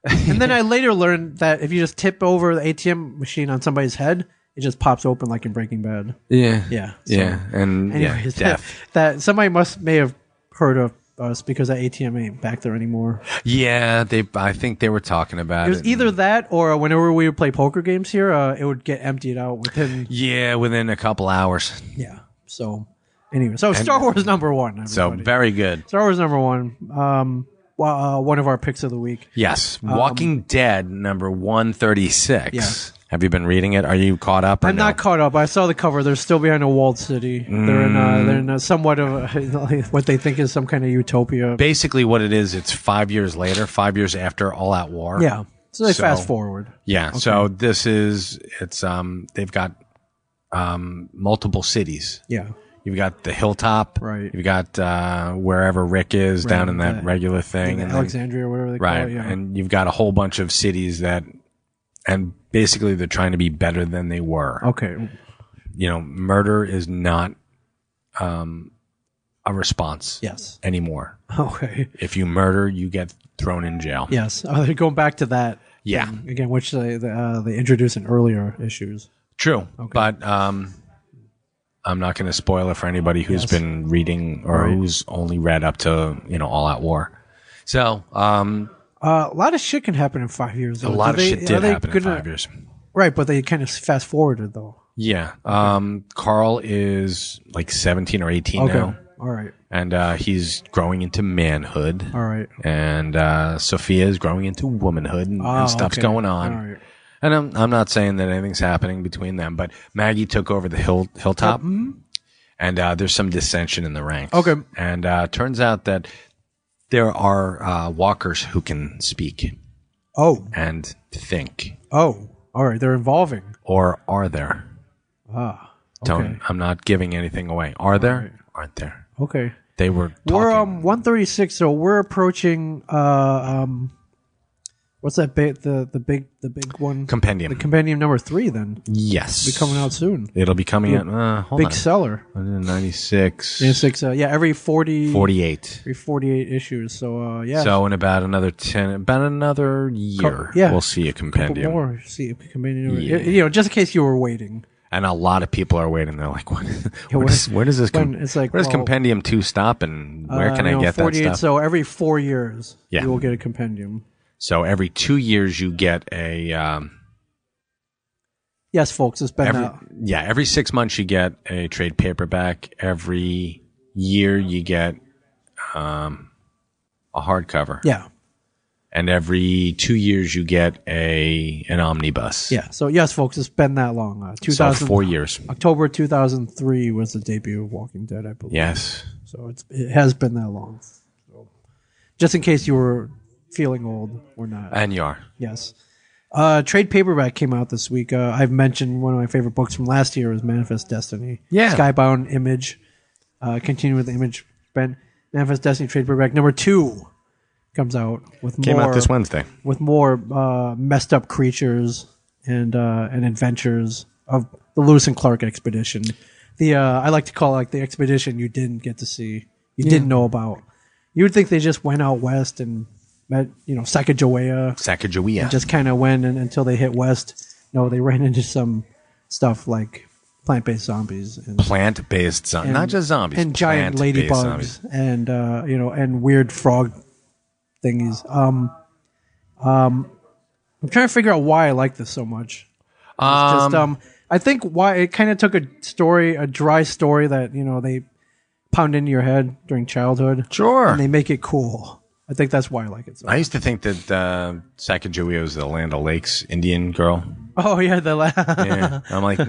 And then I later learned that if you just tip over the ATM machine on somebody's head, it just pops open like in Breaking Bad. Yeah. Yeah. Yeah. And anyways, death. That somebody may have heard of us because that ATM ain't back there anymore. Yeah, I think they were talking about it. It was either that or whenever we would play poker games here, it would get emptied out within. Yeah, within a couple hours. Yeah. So, anyway, Star Wars #1. Everybody. So very good. Star Wars #1. One of our picks of the week. Yes, Walking Dead #136. Yes. Have you been reading it? Are you caught up? I'm not caught up. I saw the cover. They're still behind a walled city. They're in a somewhat of what they think is some kind of utopia. Basically, what it is, it's 5 years later, 5 years after All Out War. Yeah. So they fast forward. Yeah. Okay. So they've got multiple cities. Yeah. You've got the hilltop. Right. You've got wherever Rick is down in that regular thing. And Alexandria or whatever they call it. Yeah. And you've got a whole bunch of cities and basically they're trying to be better than they were. Okay. You know, murder is not a response anymore. Okay. If you murder, you get thrown in jail. Yes. They're going back to that. Yeah. Thing, again, which they introduced in earlier issues. True. Okay. But I'm not going to spoil it for anybody who's been reading or who's only read up to, All Out War. So, a lot of shit can happen in 5 years. Though. A lot of shit did happen in 5 years. Right, but they kind of fast forwarded though. Yeah. Carl is like 17 or 18 now. All right. And he's growing into manhood. All right. And Sophia is growing into womanhood and stuff's going on. All right. And I'm not saying that anything's happening between them, but Maggie took over the hilltop. Mm-hmm. And there's some dissension in the ranks. Okay. And turns out that there are walkers who can speak. Oh. And think. Oh. All right. They're evolving. Or are there? Okay. I'm not giving anything away. Are there? Right. Aren't there? Okay. They were talking. We're 136, so we're approaching what's that the big one? Compendium. The compendium #3 then. Yes. It'll be coming out soon. It'll be coming out big seller. 96. 96 every 48. Every 48 issues. So yeah. So in about another year we'll see a compendium. More. See a compendium. Yeah. Just in case you were waiting. And a lot of people are waiting. They're like, where does this come? It's like, where does Compendium 2 stop, and where can I get 48, that stuff? So every 4 years, you will get a compendium. So every 2 years, you get a... yes, folks, it's been... every 6 months, you get a trade paperback. Every year, you get a hardcover. Yeah. And every 2 years, you get an omnibus. Yeah. So, yes, folks, it's been that long. So 4 years. October 2003 was the debut of Walking Dead, I believe. Yes. So it has been that long. So, just in case you were feeling old or not. And you are. Yes. Trade paperback came out this week. I've mentioned one of my favorite books from last year was Manifest Destiny. Yeah. Skybound Image. Continue with the Image. Manifest Destiny trade paperback number 2 comes out with Came out this Wednesday. with more messed up creatures and adventures of the Lewis and Clark expedition. I like to call it like the expedition you didn't get to see, didn't know about. You would think they just went out west and met, Sacagawea. And just kind of went until they hit west. No, they ran into some stuff like plant-based zombies. Plant-based zombies, not just zombies. And giant ladybugs zombies. and and weird frog thingies. I'm trying to figure out why I like this so much. It's just I think why it kind of took a dry story that they pound into your head during childhood. Sure. And they make it cool. I think that's why I like it so much. I used to think that Sacagawea was the Land O'Lakes Indian girl. Oh, yeah. Yeah. I'm like,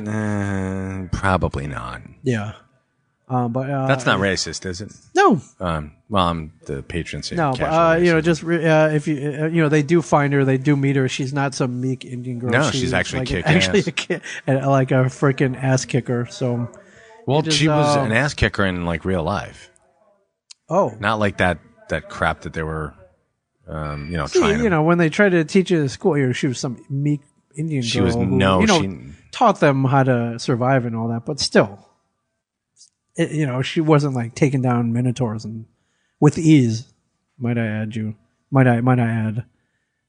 probably not. Yeah. But that's not racist, is it? No. Well, I'm the patron saint. No, but if you they do find her, they do meet her. She's not some meek Indian girl. No, she's actually like kick-ass. Actually, like a freaking ass kicker. So, well, she was an ass kicker in like real life. Oh, not like that crap that they were, trying. When they tried to teach her at school, she was some meek Indian girl. She was she taught them how to survive and all that, but still. She wasn't like taking down minotaurs and with ease. Might I add?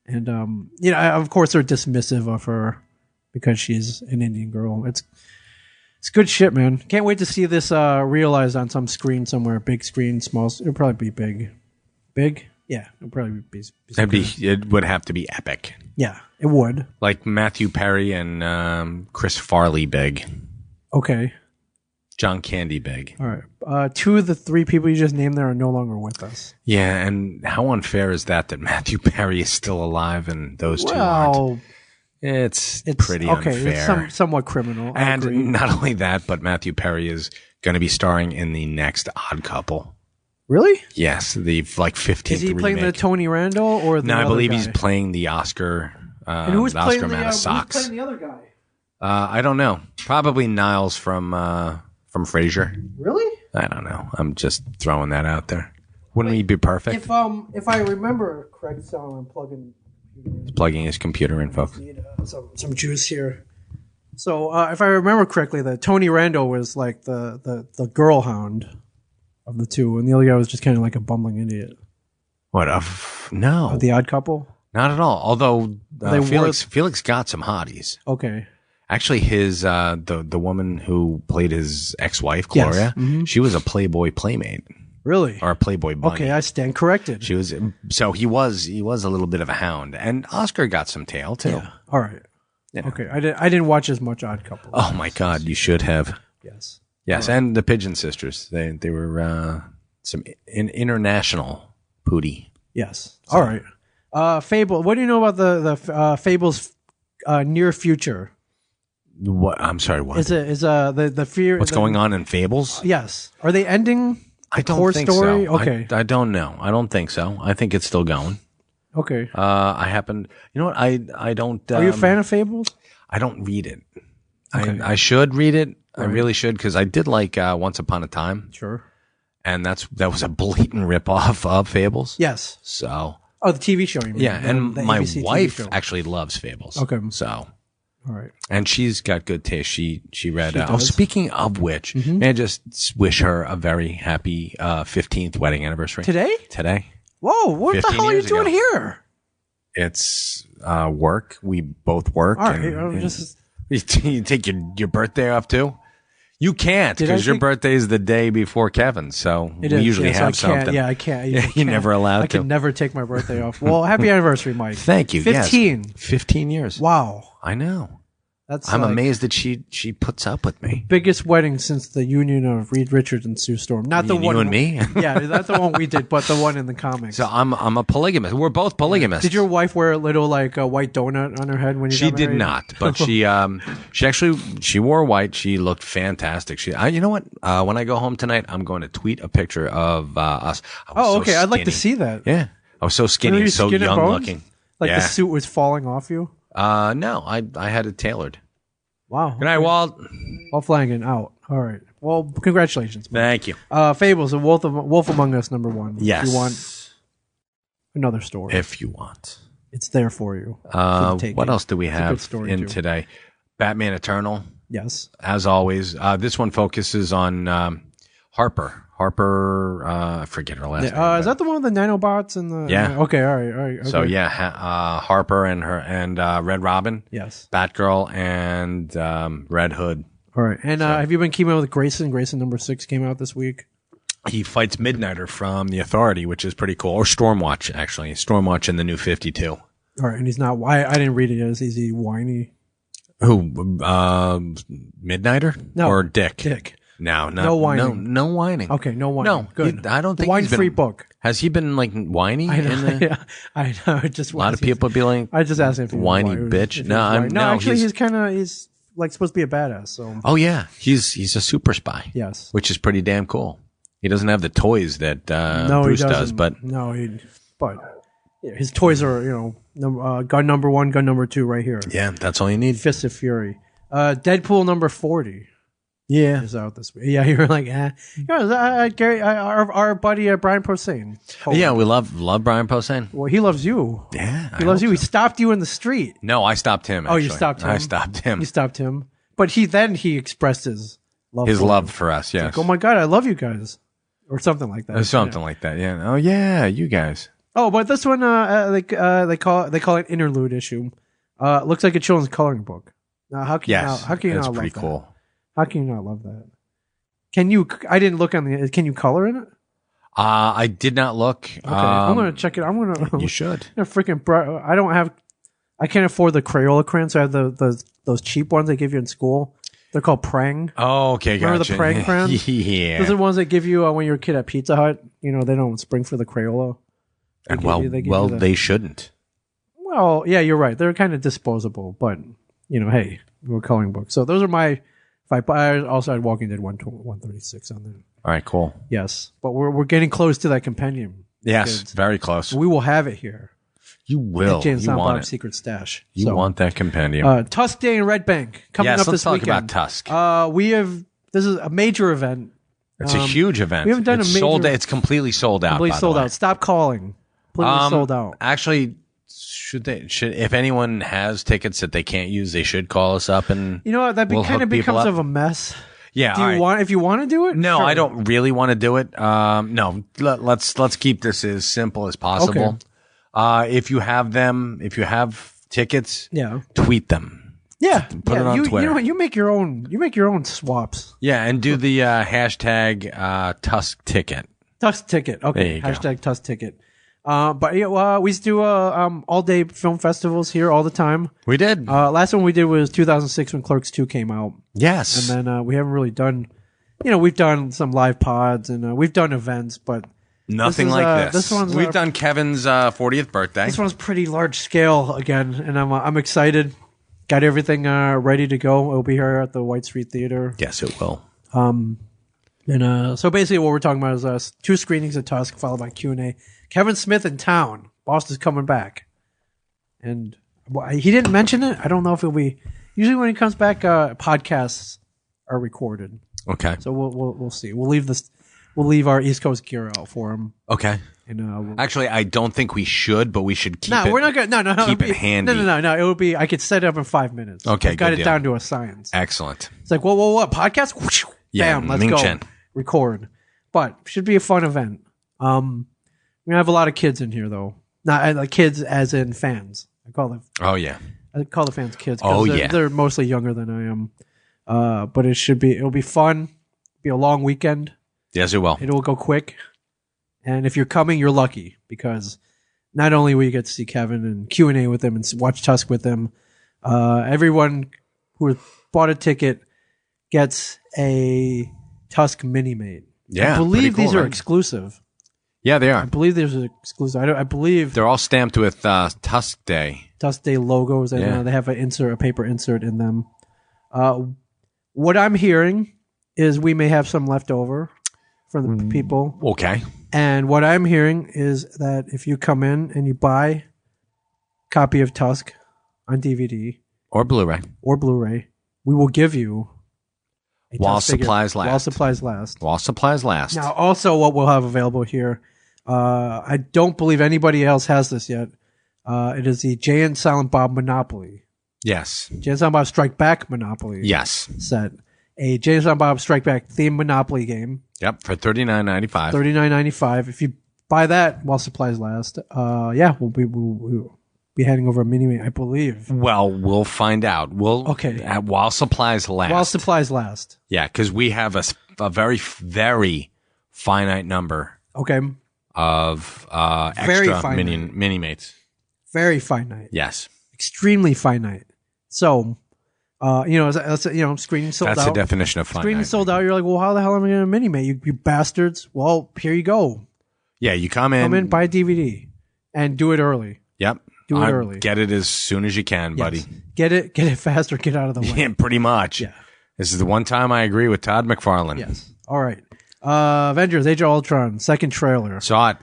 And of course they're dismissive of her because she's an Indian girl. It's good shit, man. Can't wait to see this realized on some screen somewhere. Big screen, small. It'll probably be big. Big? Yeah, it'll probably be. It would have to be epic. Yeah, it would. Like Matthew Perry and Chris Farley big. Okay. John Candy big. All right. 2 of the 3 people you just named there are no longer with us. Yeah, and how unfair is that Matthew Perry is still alive and those two aren't? It's pretty unfair. It's somewhat criminal. And not only that, but Matthew Perry is going to be starring in the next Odd Couple. Really? Yes, the 15th Is he playing remake. the Tony Randall or the No, I believe guy? he's playing the Oscar. And who's the Oscar playing man of socks. Who's playing the other guy? I don't know. Probably Niles from Frasier. Really? I don't know. I'm just throwing that out there. Wouldn't he be perfect? If I remember correctly, so I'm plugging his computer in, folks. Need some juice here. So if I remember correctly, the Tony Randall was like the girl hound of the two, and the other guy was just kind of like a bumbling idiot. What? No, the Odd Couple. Not at all. Although Felix got some hotties. Okay. Actually, his the woman who played his ex-wife, Gloria, she was a Playboy playmate. Really? Or a Playboy bunny. Okay, I stand corrected. She was he was a little bit of a hound, and Oscar got some tail too. Yeah. All right. Yeah. Okay, I didn't watch as much Odd Couple. Oh my God, you should have. Yes. Yes, right. And the Pigeon Sisters. They were some international pootie. Yes. So. All right. Fable. What do you know about the Fable's near future? What? I'm sorry. What is the fear? What's going on in Fables? Yes. Are they ending? I don't core think story? so. Okay. I don't know. I don't think so. I think it's still going. Okay. I happen. You know what? I don't. Are you a fan of Fables? I don't read it. Okay. I should read it. Right. I really should because I did like Once Upon a Time. Sure. And that was a blatant ripoff of Fables. Yes. So. Oh, the TV show. You mean? Yeah, and my ABC wife actually loves Fables. Okay. So. All right. And she's got good taste. She read. She speaking of which, may I just wish her a very happy 15th wedding anniversary today. Whoa! What the hell are you doing here? It's work. We both work. All right. You take your birthday off too. You can't because your birthday is the day before Kevin's. So we usually have something. Yeah, I can't. You're never allowed to. I can never take my birthday off. Well, happy anniversary, Mike. Thank you. 15. Yes. 15 years. Wow. I know. I'm amazed that she puts up with me. Biggest wedding since the union of Reed Richards and Sue Storm. Not the one you and me. Yeah, not the one we did, but the one in the comics. So I'm a polygamist. We're both polygamists. Did your wife wear a little like a white donut on her head when you? She got did married? not, but she wore white. She looked fantastic. You know what? When I go home tonight, I'm going to tweet a picture of us. Okay. I'd like to see that. Yeah, I was so skinny and so young looking. Like the suit was falling off you. No, I had it tailored. Wow. Good night, Walt. Walt Flanagan out. All right. Well, congratulations, man. Thank you. Fables, a Wolf Among Us #1. Yes. If you want another story, If you want. it's there for you. What else do we have story, in too. today? Batman Eternal, Yes. as always. This one focuses on Harper. Harper, I forget her last name. Is that the one with the nanobots and the? Yeah. Okay. All right. Okay. So yeah, Harper and Red Robin, Yes. Batgirl, and Red Hood. All right. And have you been keeping up with Grayson? Grayson #6 came out this week. He fights Midnighter from the Authority, which is pretty cool. Or Stormwatch, actually. Stormwatch in the New 52. All right. And he's not. I didn't read it yet. Is he whiny? Who? Midnighter? No. Or Dick? Dick. No whining. No whining. Okay. No whining. No, Good. I don't think Wine-free he's been, book. Has he been like whiny? I know. Yeah, I know. A lot of people be like, I just asked him if he was whiny whiny, bitch. if he was No, whiny. no, actually, he's- he's like supposed to be a badass. So oh yeah, he's a super spy. yes. Which is pretty damn cool. He doesn't have the toys that No, Bruce he doesn't. does, but yeah, his toys are gun #1, gun #2 right here. yeah, that's all you need. Fist of Fury. Deadpool #40 Yeah. is out this week. Yeah, you were like, Gary, our buddy Brian Posehn. Yeah, we love Brian Posehn. Well, he loves you. Yeah, He loves you. He stopped you in the street. No, I stopped him. Oh, you actually. stopped him? I stopped him. You stopped him, but he expressed his love. His for love you. for us. Yes. Like, oh my god, I love you guys, or something like that. Something like that. Yeah. Oh yeah, you guys. Oh, but this one, they call it interlude issue. Looks like a children's coloring book. Now, how can Yes. how can you it's not pretty love that? cool. How can you not love that? Can you? I didn't look on the. Can you color in it? I did not look. Okay, I'm gonna check it. I'm gonna. You should. Freaking. I don't have. I can't afford the Crayola crayons. I have those cheap ones they give you in school. They're called Prang. Oh, okay, gotcha. Remember the Prang crayons? Yeah. Those are the ones they give you when you're a kid at Pizza Hut. You know they don't spring for the Crayola. And They shouldn't. Well, yeah, you're right. They're kind of disposable, but hey, we're coloring books. So those are my 5. I also had Walking Dead 136 on there. All right, cool. Yes, but we're getting close to that compendium. Yes, Kids. very close. We will have it here. You will. At James You want Bob's it. Secret Stash. You want that compendium. Tusk Day in Red Bank coming Yes, up let's this talk weekend. about Tusk. This is a major event. It's a huge event. we haven't done it's a major- sold. It's completely sold out. Completely by the sold way. out. Stop calling. Completely sold out. Actually, should if anyone has tickets that they can't use, they should call us up and You know what? That we'll kind of hook people becomes up. of a mess. Yeah. Do all you right. want? If you want to do it? No, Sure. I don't really want to do it. No, let's keep this as simple as possible. If you have tickets, Yeah. tweet them. Yeah. Put it on you, Twitter. You make your own. You make your own swaps. Yeah, and do the hashtag Tusk ticket. Tusk ticket. Okay. There you go. Hashtag Tusk ticket. But yeah, we used to do all day film festivals here all the time. We did. Last one we did was 2006 when Clerks 2 came out, Yes. and then we haven't really done. We've done some live pods and we've done events, but Nothing this is, like this. this one's, We've done Kevin's 40th birthday. this one's pretty large scale again, and I'm excited. Got everything ready to go. It'll be here at the White Street Theater. Yes, it will. And so basically, what we're talking about is 2 screenings of Tusk, followed by Q&A. Kevin Smith in town. Boss is coming back, and he didn't mention it. I don't know if it'll be. Usually, when he comes back, podcasts are recorded. Okay. So we'll see. We'll leave our East Coast gear out for him. Okay. And Actually, I don't think we should, but we should keep it. we're not gonna. No. Keep it'll it be- handy. No. It would be. I could set it up in 5 minutes. Okay, I've got good it deal. down to a science. Excellent. It's like, what podcast? Whoosh, Yeah, bam, let's Ming go. Chen. Record. But should be a fun event. We have a lot of kids in here though. Not like kids as in fans. I call Oh yeah. the fans kids. 'Cause Oh, they're, yeah. they're mostly younger than I am. But it'll be fun. Be a long weekend. Yes, it will. It'll go quick. And if you're coming, you're lucky because not only will you get to see Kevin and Q&A with him and watch Tusk with him, everyone who bought a ticket gets a Tusk mini-made. Yeah, I believe pretty cool, these are right? exclusive. Yeah, they are. I believe these are exclusive. I believe They're all stamped with Tusk Day. Tusk Day logos, and Yeah. they have a paper insert in them. What I'm hearing is we may have some left over from the people. Okay. And what I'm hearing is that if you come in and you buy a copy of Tusk, on DVD or Blu-ray, we will give you a while test figure supplies last. While supplies last. Now, also what we'll have available here, I don't believe anybody else has this yet. It is the Jay and Silent Bob Monopoly. Yes. Jay and Silent Bob Strike Back Monopoly. Yes. Set. A Jay and Silent Bob Strike Back themed Monopoly game. Yep, for $39.95. $39.95. If you buy that while supplies last, we'll be heading over a mini, I believe. Well, we'll find out. While supplies last. While supplies last. Yeah, because we have a very, very finite number. Okay. Of extra mini mates. Very finite. Yes. Extremely finite. So, screening sold out. That's the definition of finite. Screening sold out. You're like, well, how the hell am I going to mini mate? You bastards. Well, here you go. Yeah, you come in, buy a DVD, and do it early. Yep. Do it early. Get it as soon as you can, buddy. Get it fast or get out of the way. Yeah, pretty much. Yeah. This is the one time I agree with Todd McFarlane. Yes. All right. Avengers: Age of Ultron, second trailer. Saw it.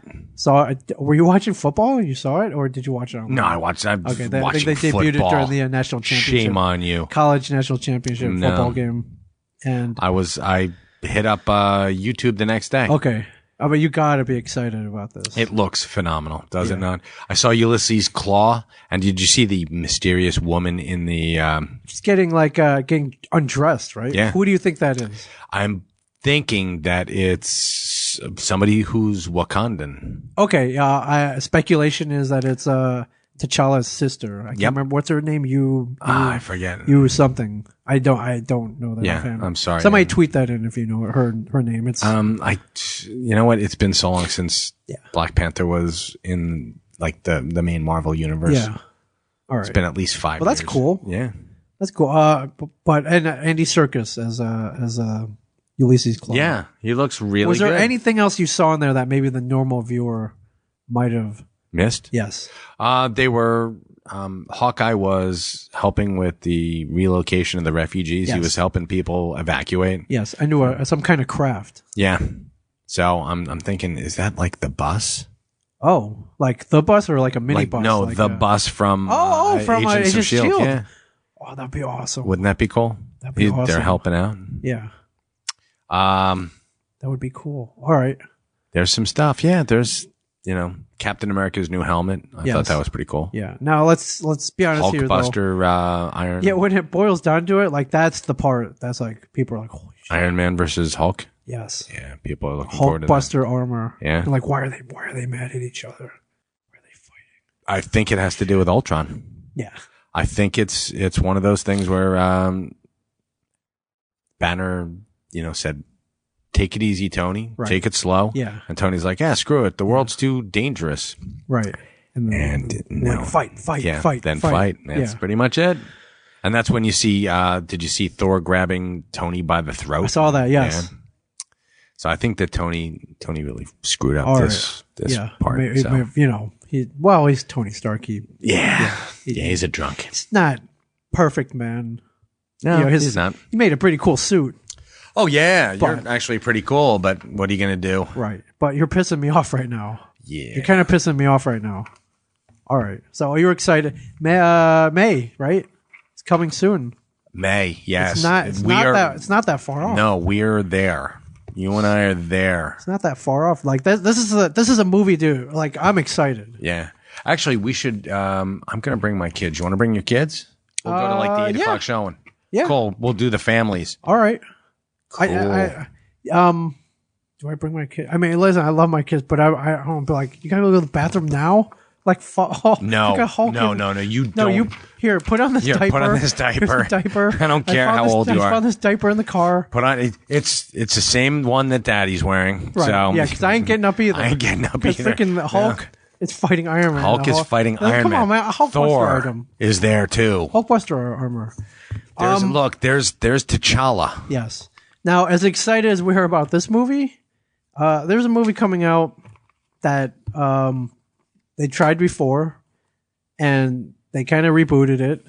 Were you watching football? You saw it, or did you watch it online? No, I watched. I think they football. debuted it during the national championship. Shame on you. College national championship football game. And I hit up YouTube the next day. Okay. But you got to be excited about this. It looks phenomenal, does it not? I saw Ulysses Claw, and did you see the mysterious woman in the? She's getting getting undressed, right? Yeah. Who do you think that is? I'm thinking that it's somebody who's Wakandan. Okay. Speculation is that it's T'Challa's sister. I can't remember what's her name. I forget. You something. I don't know that. Yeah, I'm sorry. Somebody tweet that in if you know her name. It's you know what? It's been so long since Black Panther was in the main Marvel universe. Yeah. All right. It's been at least 5 years. Well, that's cool. Yeah. That's cool. But Andy Serkis as Ulysses Claw. Yeah, he looks really good. Was there anything else you saw in there that maybe the normal viewer might have missed? Yes. They were Hawkeye was helping with the relocation of the refugees. Yes. He was helping people evacuate. Yes, I knew some kind of craft. Yeah. So I'm thinking, is that like the bus? Oh, like the bus or like a mini bus? No, the bus from from Agents of S.H.I.E.L.D. Yeah. Oh, that'd be awesome. Wouldn't that be cool? That'd be awesome. They're helping out. Yeah. That would be cool. All right. There's some stuff. Yeah, there's Captain America's new helmet. I thought that was pretty cool. Yeah. Now let's be honest here, though. Hulkbuster, Iron. Yeah, when it boils down to it, that's the part that's people are like, holy shit. Iron Man versus Hulk. Yes. Yeah, people are looking forward to that. Hulkbuster armor. Yeah. And why are they mad at each other? Why are they fighting? I think it has to do with Ultron. Yeah. I think it's one of those things where Banner, said, "Take it easy, Tony. Right. Take it slow." Yeah. And Tony's like, "Yeah, screw it. The world's too dangerous." Right. And no. Fight. Then fight. That's pretty much it. And that's when you see. Did you see Thor grabbing Tony by the throat? I saw that. Yes. Yeah. So I think that Tony really screwed up this part. He's Tony Stark. He's a drunk. He's not perfect, man. No, he's not. He made a pretty cool suit. Oh yeah, you're actually pretty cool. But what are you gonna do? Right. But you're pissing me off right now. Yeah. You're kind of pissing me off right now. All right. So you're excited. May, right? It's coming soon. May, yes. It's not that far off. No, we're there. You and I are there. It's not that far off. Like this is a movie, dude. Like I'm excited. Yeah. Actually, we should. I'm gonna bring my kids. You want to bring your kids? We'll go to the 8 o'clock showing. Yeah. Cool. We'll do the families. All right. Cool. Do I bring my kid? I mean, listen, I love my kids, but I don't be like, you gotta go to the bathroom now. Like, no. You don't. You here. Put on this diaper. Put on this diaper. Here's the diaper. I don't care how old you are. I found this diaper in the car. Put on. It's the same one that Daddy's wearing. Right. So yeah, because I ain't getting up either. I ain't getting up either. Freaking Hulk is fighting Iron Man. Hulk is fighting Iron Man. Come on, man. Hulkbuster Thor is there too. Hulkbuster armor. There's T'Challa. Yes. Now, as excited as we are about this movie, there's a movie coming out that they tried before, and they kind of rebooted it.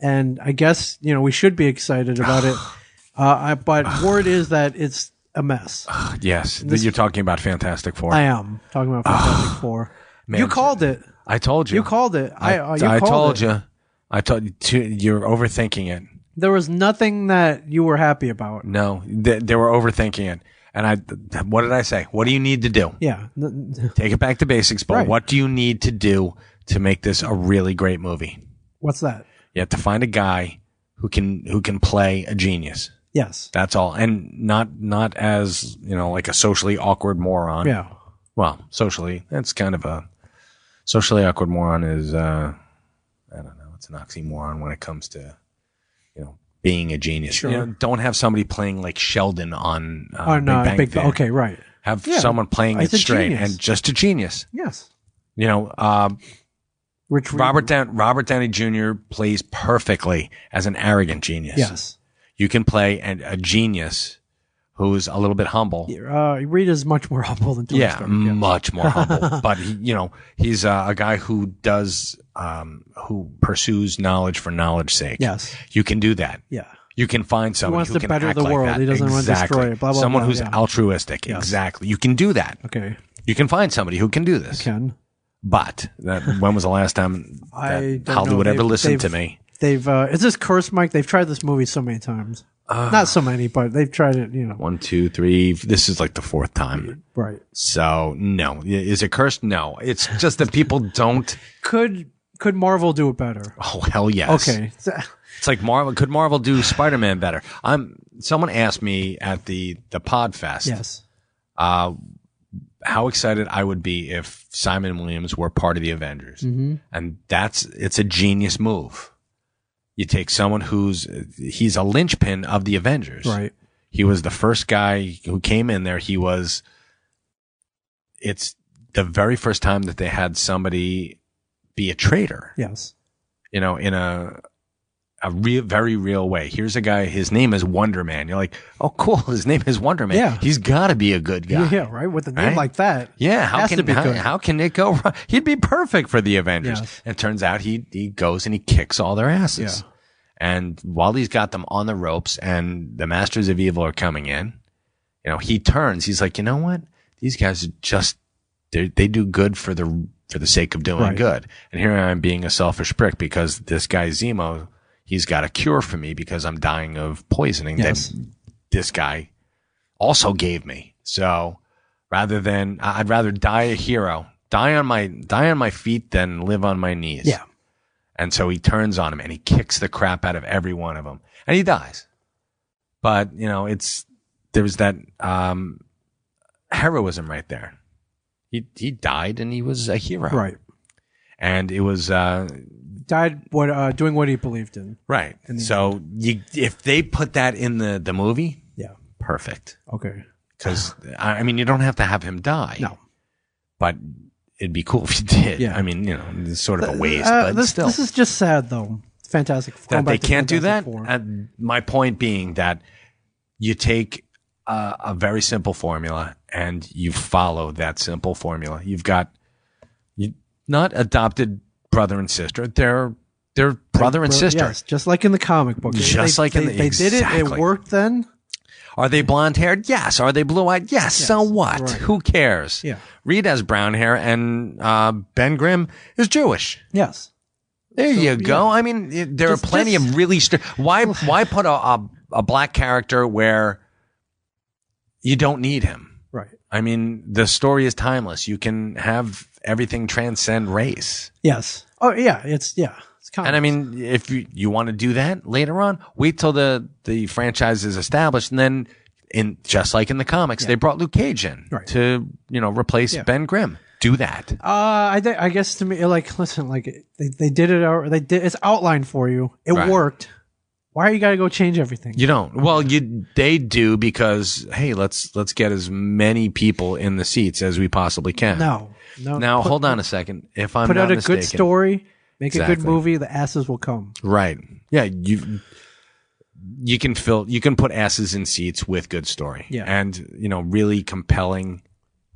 And I guess we should be excited about it. But word is that it's a mess. Yes, you're talking about Fantastic Four. I am talking about Fantastic Four. Man, you called it. I told you. You called it. I told you. I told you you're overthinking it. There was nothing that you were happy about. No, they were overthinking it. And what did I say? What do you need to do? Yeah. Take it back to basics, but Right. what do you need to do to make this a really great movie? What's that? You have to find a guy who can play a genius. Yes. That's all. And not as, like a socially awkward moron. Yeah. Well, socially awkward moron is, I don't know, it's an oxymoron when it comes to, being a genius. Sure. Don't have somebody playing like Sheldon on Oh, no. Big Bang Theory. Okay, right. Have someone playing it It's a straight genius. and just a genius. Yes. Robert Downey Jr. plays perfectly as an arrogant genius. Yes. You can play a genius who's a little bit humble. Reed is much more humble than Tony Stark. Much more humble. But he's a guy who does who pursues knowledge for knowledge's sake. Yes. You can do that. Yeah. You can find somebody wants who to can better act the like world. that. He doesn't want to destroy it. Blah, blah, Someone blah, who's yeah. altruistic. Yes. Exactly. You can do that. Okay. You can find somebody who can do this. Ken. But when was the last time that Hollywood ever listened to me? They've is this cursed, Mike? They've tried this movie so many times. Not so many, but they've tried it. 1, 2, 3. This is like the fourth time. Right. So no, is it cursed? No, it's just that people don't. Could Marvel do it better? Oh hell yes. Okay. It's like Marvel. Could Marvel do Spider-Man better? Someone asked me at the Podfest. Yes. How excited I would be if Simon Williams were part of the Avengers. Mm-hmm. And it's a genius move. You take someone he's a linchpin of the Avengers. Right. He was the first guy who came in there. It's the very first time that they had somebody be a traitor. Yes. In a very real way. Here's a guy, his name is Wonder Man. You're like, oh, cool. His name is Wonder Man. Yeah. He's got to be a good guy. Yeah, right. With a name Right? like that. Yeah. How to be good. can it go wrong? He'd be perfect for the Avengers. Yes. And it turns out he goes and he kicks all their asses. Yeah. And while he's got them on the ropes and the Masters of Evil are coming in, he turns. He's like, you know what? These guys are just, they do good for the sake of doing Right. good. And here I am being a selfish prick because this guy Zemo, he's got a cure for me because I'm dying of poisoning Yes. that this guy also gave me. So I'd rather die a hero, die on my feet than live on my knees. Yeah. And so he turns on him and he kicks the crap out of every one of them and he dies. But there's that, heroism right there. He died and he was a hero. Right. And it was, Died doing what he believed in. right. So if they put that in the movie, Yeah. perfect. Okay. Because you don't have to have him die. No. But it'd be cool if you did. Yeah. It's sort of a waste, but still. This is just sad, though. Fantastic. That they can't do that. Fantastic Four. My point being that you take a very simple formula and you follow that simple formula. You've got not adopted brother and sister. They're brother and sister. Yes, just like in the comic book. They did it. It worked then. Are they blonde haired? Yes. Are they blue eyed? Yes. So what? Right. Who cares? Yeah. Reed has brown hair and Ben Grimm is Jewish. Yes. There you go. yeah. There are plenty of really why put a black character where you don't need him? Right. The story is timeless. You can have everything transcend race. Yes. Oh yeah. It's comics. And if you want to do that later on, wait till the franchise is established, and then just like in the comics, they brought Luke Cage in to replace Ben Grimm. Do that. I guess to me, listen, they did it. They did. It's outlined for you. It worked. Why you got to go change everything? You don't. Well, they do because hey, let's get as many people in the seats as we possibly can. No. Now hold on a second. If I'm put not out a mistaken, good story, make a good Exactly. movie, the asses will come. Right. Yeah. You can put asses in seats with good story. Yeah. And really compelling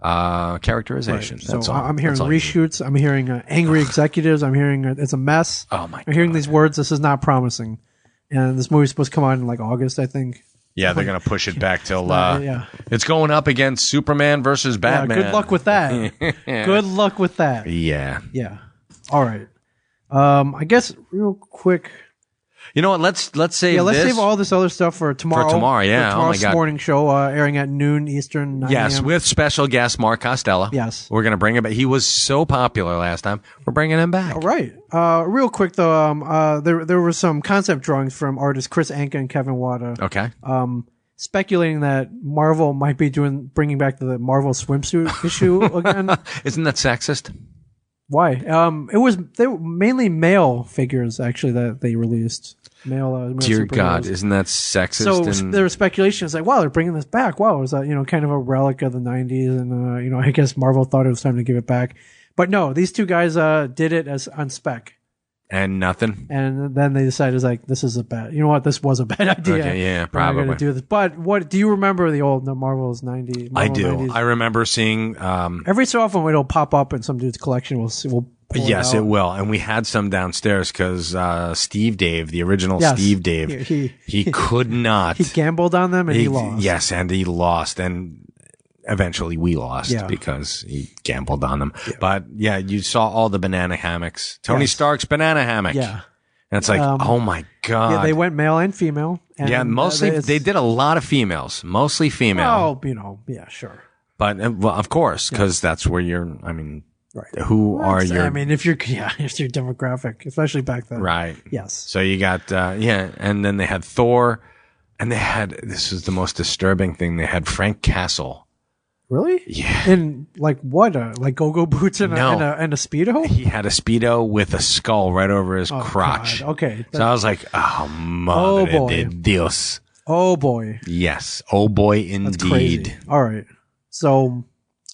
characterization. Right. That's So all. I'm hearing That's all you reshoots. I'm hearing angry executives. I'm hearing it's a mess. Oh my I'm hearing God. these words. This is not promising. And this movie's supposed to come out in August, I think. Yeah, they're gonna push it back till yeah. it's going up against Superman versus Batman. Yeah, good luck with that. Good luck with that. Yeah. Yeah. All right. I guess real quick. You know what? Let's save let's this. save all this other stuff for tomorrow. For tomorrow, yeah. For tomorrow's morning show, airing at noon Eastern. 9 Yes, a.m. with special guest Mark Costello. Yes. We're going to bring him back. He was so popular last time. We're bringing him back. All right. Real quick, though, there were some concept drawings from artists Chris Anka and Kevin Wada. Okay. Speculating that Marvel might be bringing back the Marvel Swimsuit issue again. Isn't that sexist? Why? They were mainly male figures, actually, that they released. Male Dear superheroes. God, isn't that sexist? So there was speculation. It's like, wow, they're bringing this back. Wow, it was kind of a relic of the 90s. And, I guess Marvel thought it was time to give it back. But no, these two guys did it as on spec. And nothing. And then they decided, this is a bad, this was a bad idea. Okay, yeah, We're probably. not gonna do this. But what do you remember the Marvel's 90s? I do. 90s? I remember seeing. Every so often it'll pop up in some dude's collection. We'll yes, it will. And we had some downstairs because Steve Dave, the original Steve Dave, he could not. He gambled on them and he lost. Yes, and he lost. And eventually we lost because he gambled on them. Yeah. But yeah, you saw all the banana hammocks. Tony Stark's banana hammock. Yeah. And it's like, oh my God. Yeah, they went male and female. And mostly, they did a lot of females. Mostly female. Oh, yeah, sure. But, well, of course, because that's where right. Who are your... if you're demographic, especially back then. Right. Yes. So you got, and then they had Thor, and they had, this was the most disturbing thing, they had Frank Castle. Really? Yeah. In what? Like go-go boots and a Speedo? He had a Speedo with a skull right over his crotch. God. Okay. So I was like, oh, madre de Dios. Oh, boy. Yes. Oh, boy, indeed. That's crazy. All right. So...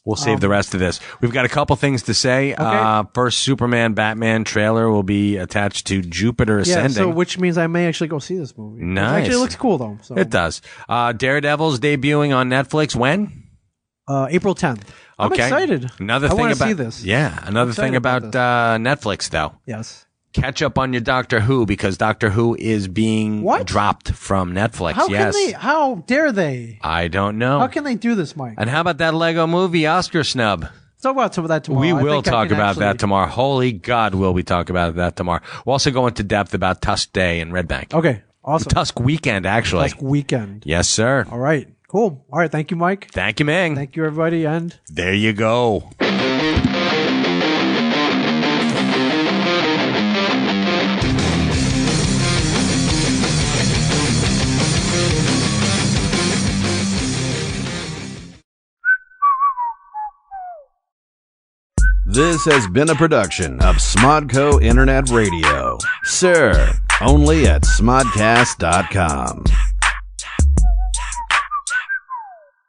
We'll save the rest of this. We've got a couple things to say. Okay. First, Superman Batman trailer will be attached to Jupiter Ascending. So which means I may actually go see this movie. Nice. It actually looks cool, though. So. It does. Daredevil's debuting on Netflix when? April 10th. I'm excited. I want to see this. Yeah. Another thing about Netflix, though. Yes. Catch up on your Doctor Who because Doctor Who is being dropped from Netflix. How dare they? I don't know. How can they do this, Mike? And how about that Lego movie Oscar snub? Let's talk about some of that tomorrow. We will talk about that tomorrow. Holy God, will we talk about that tomorrow. We'll also go into depth about Tusk Day and Red Bank. Okay, awesome. Tusk Weekend, actually. Tusk Weekend. Yes, sir. All right, cool. All right, thank you, Mike. Thank you, Ming. Thank you, everybody, and... There you go. This has been a production of Smodco Internet Radio. Sir, only at smodcast.com.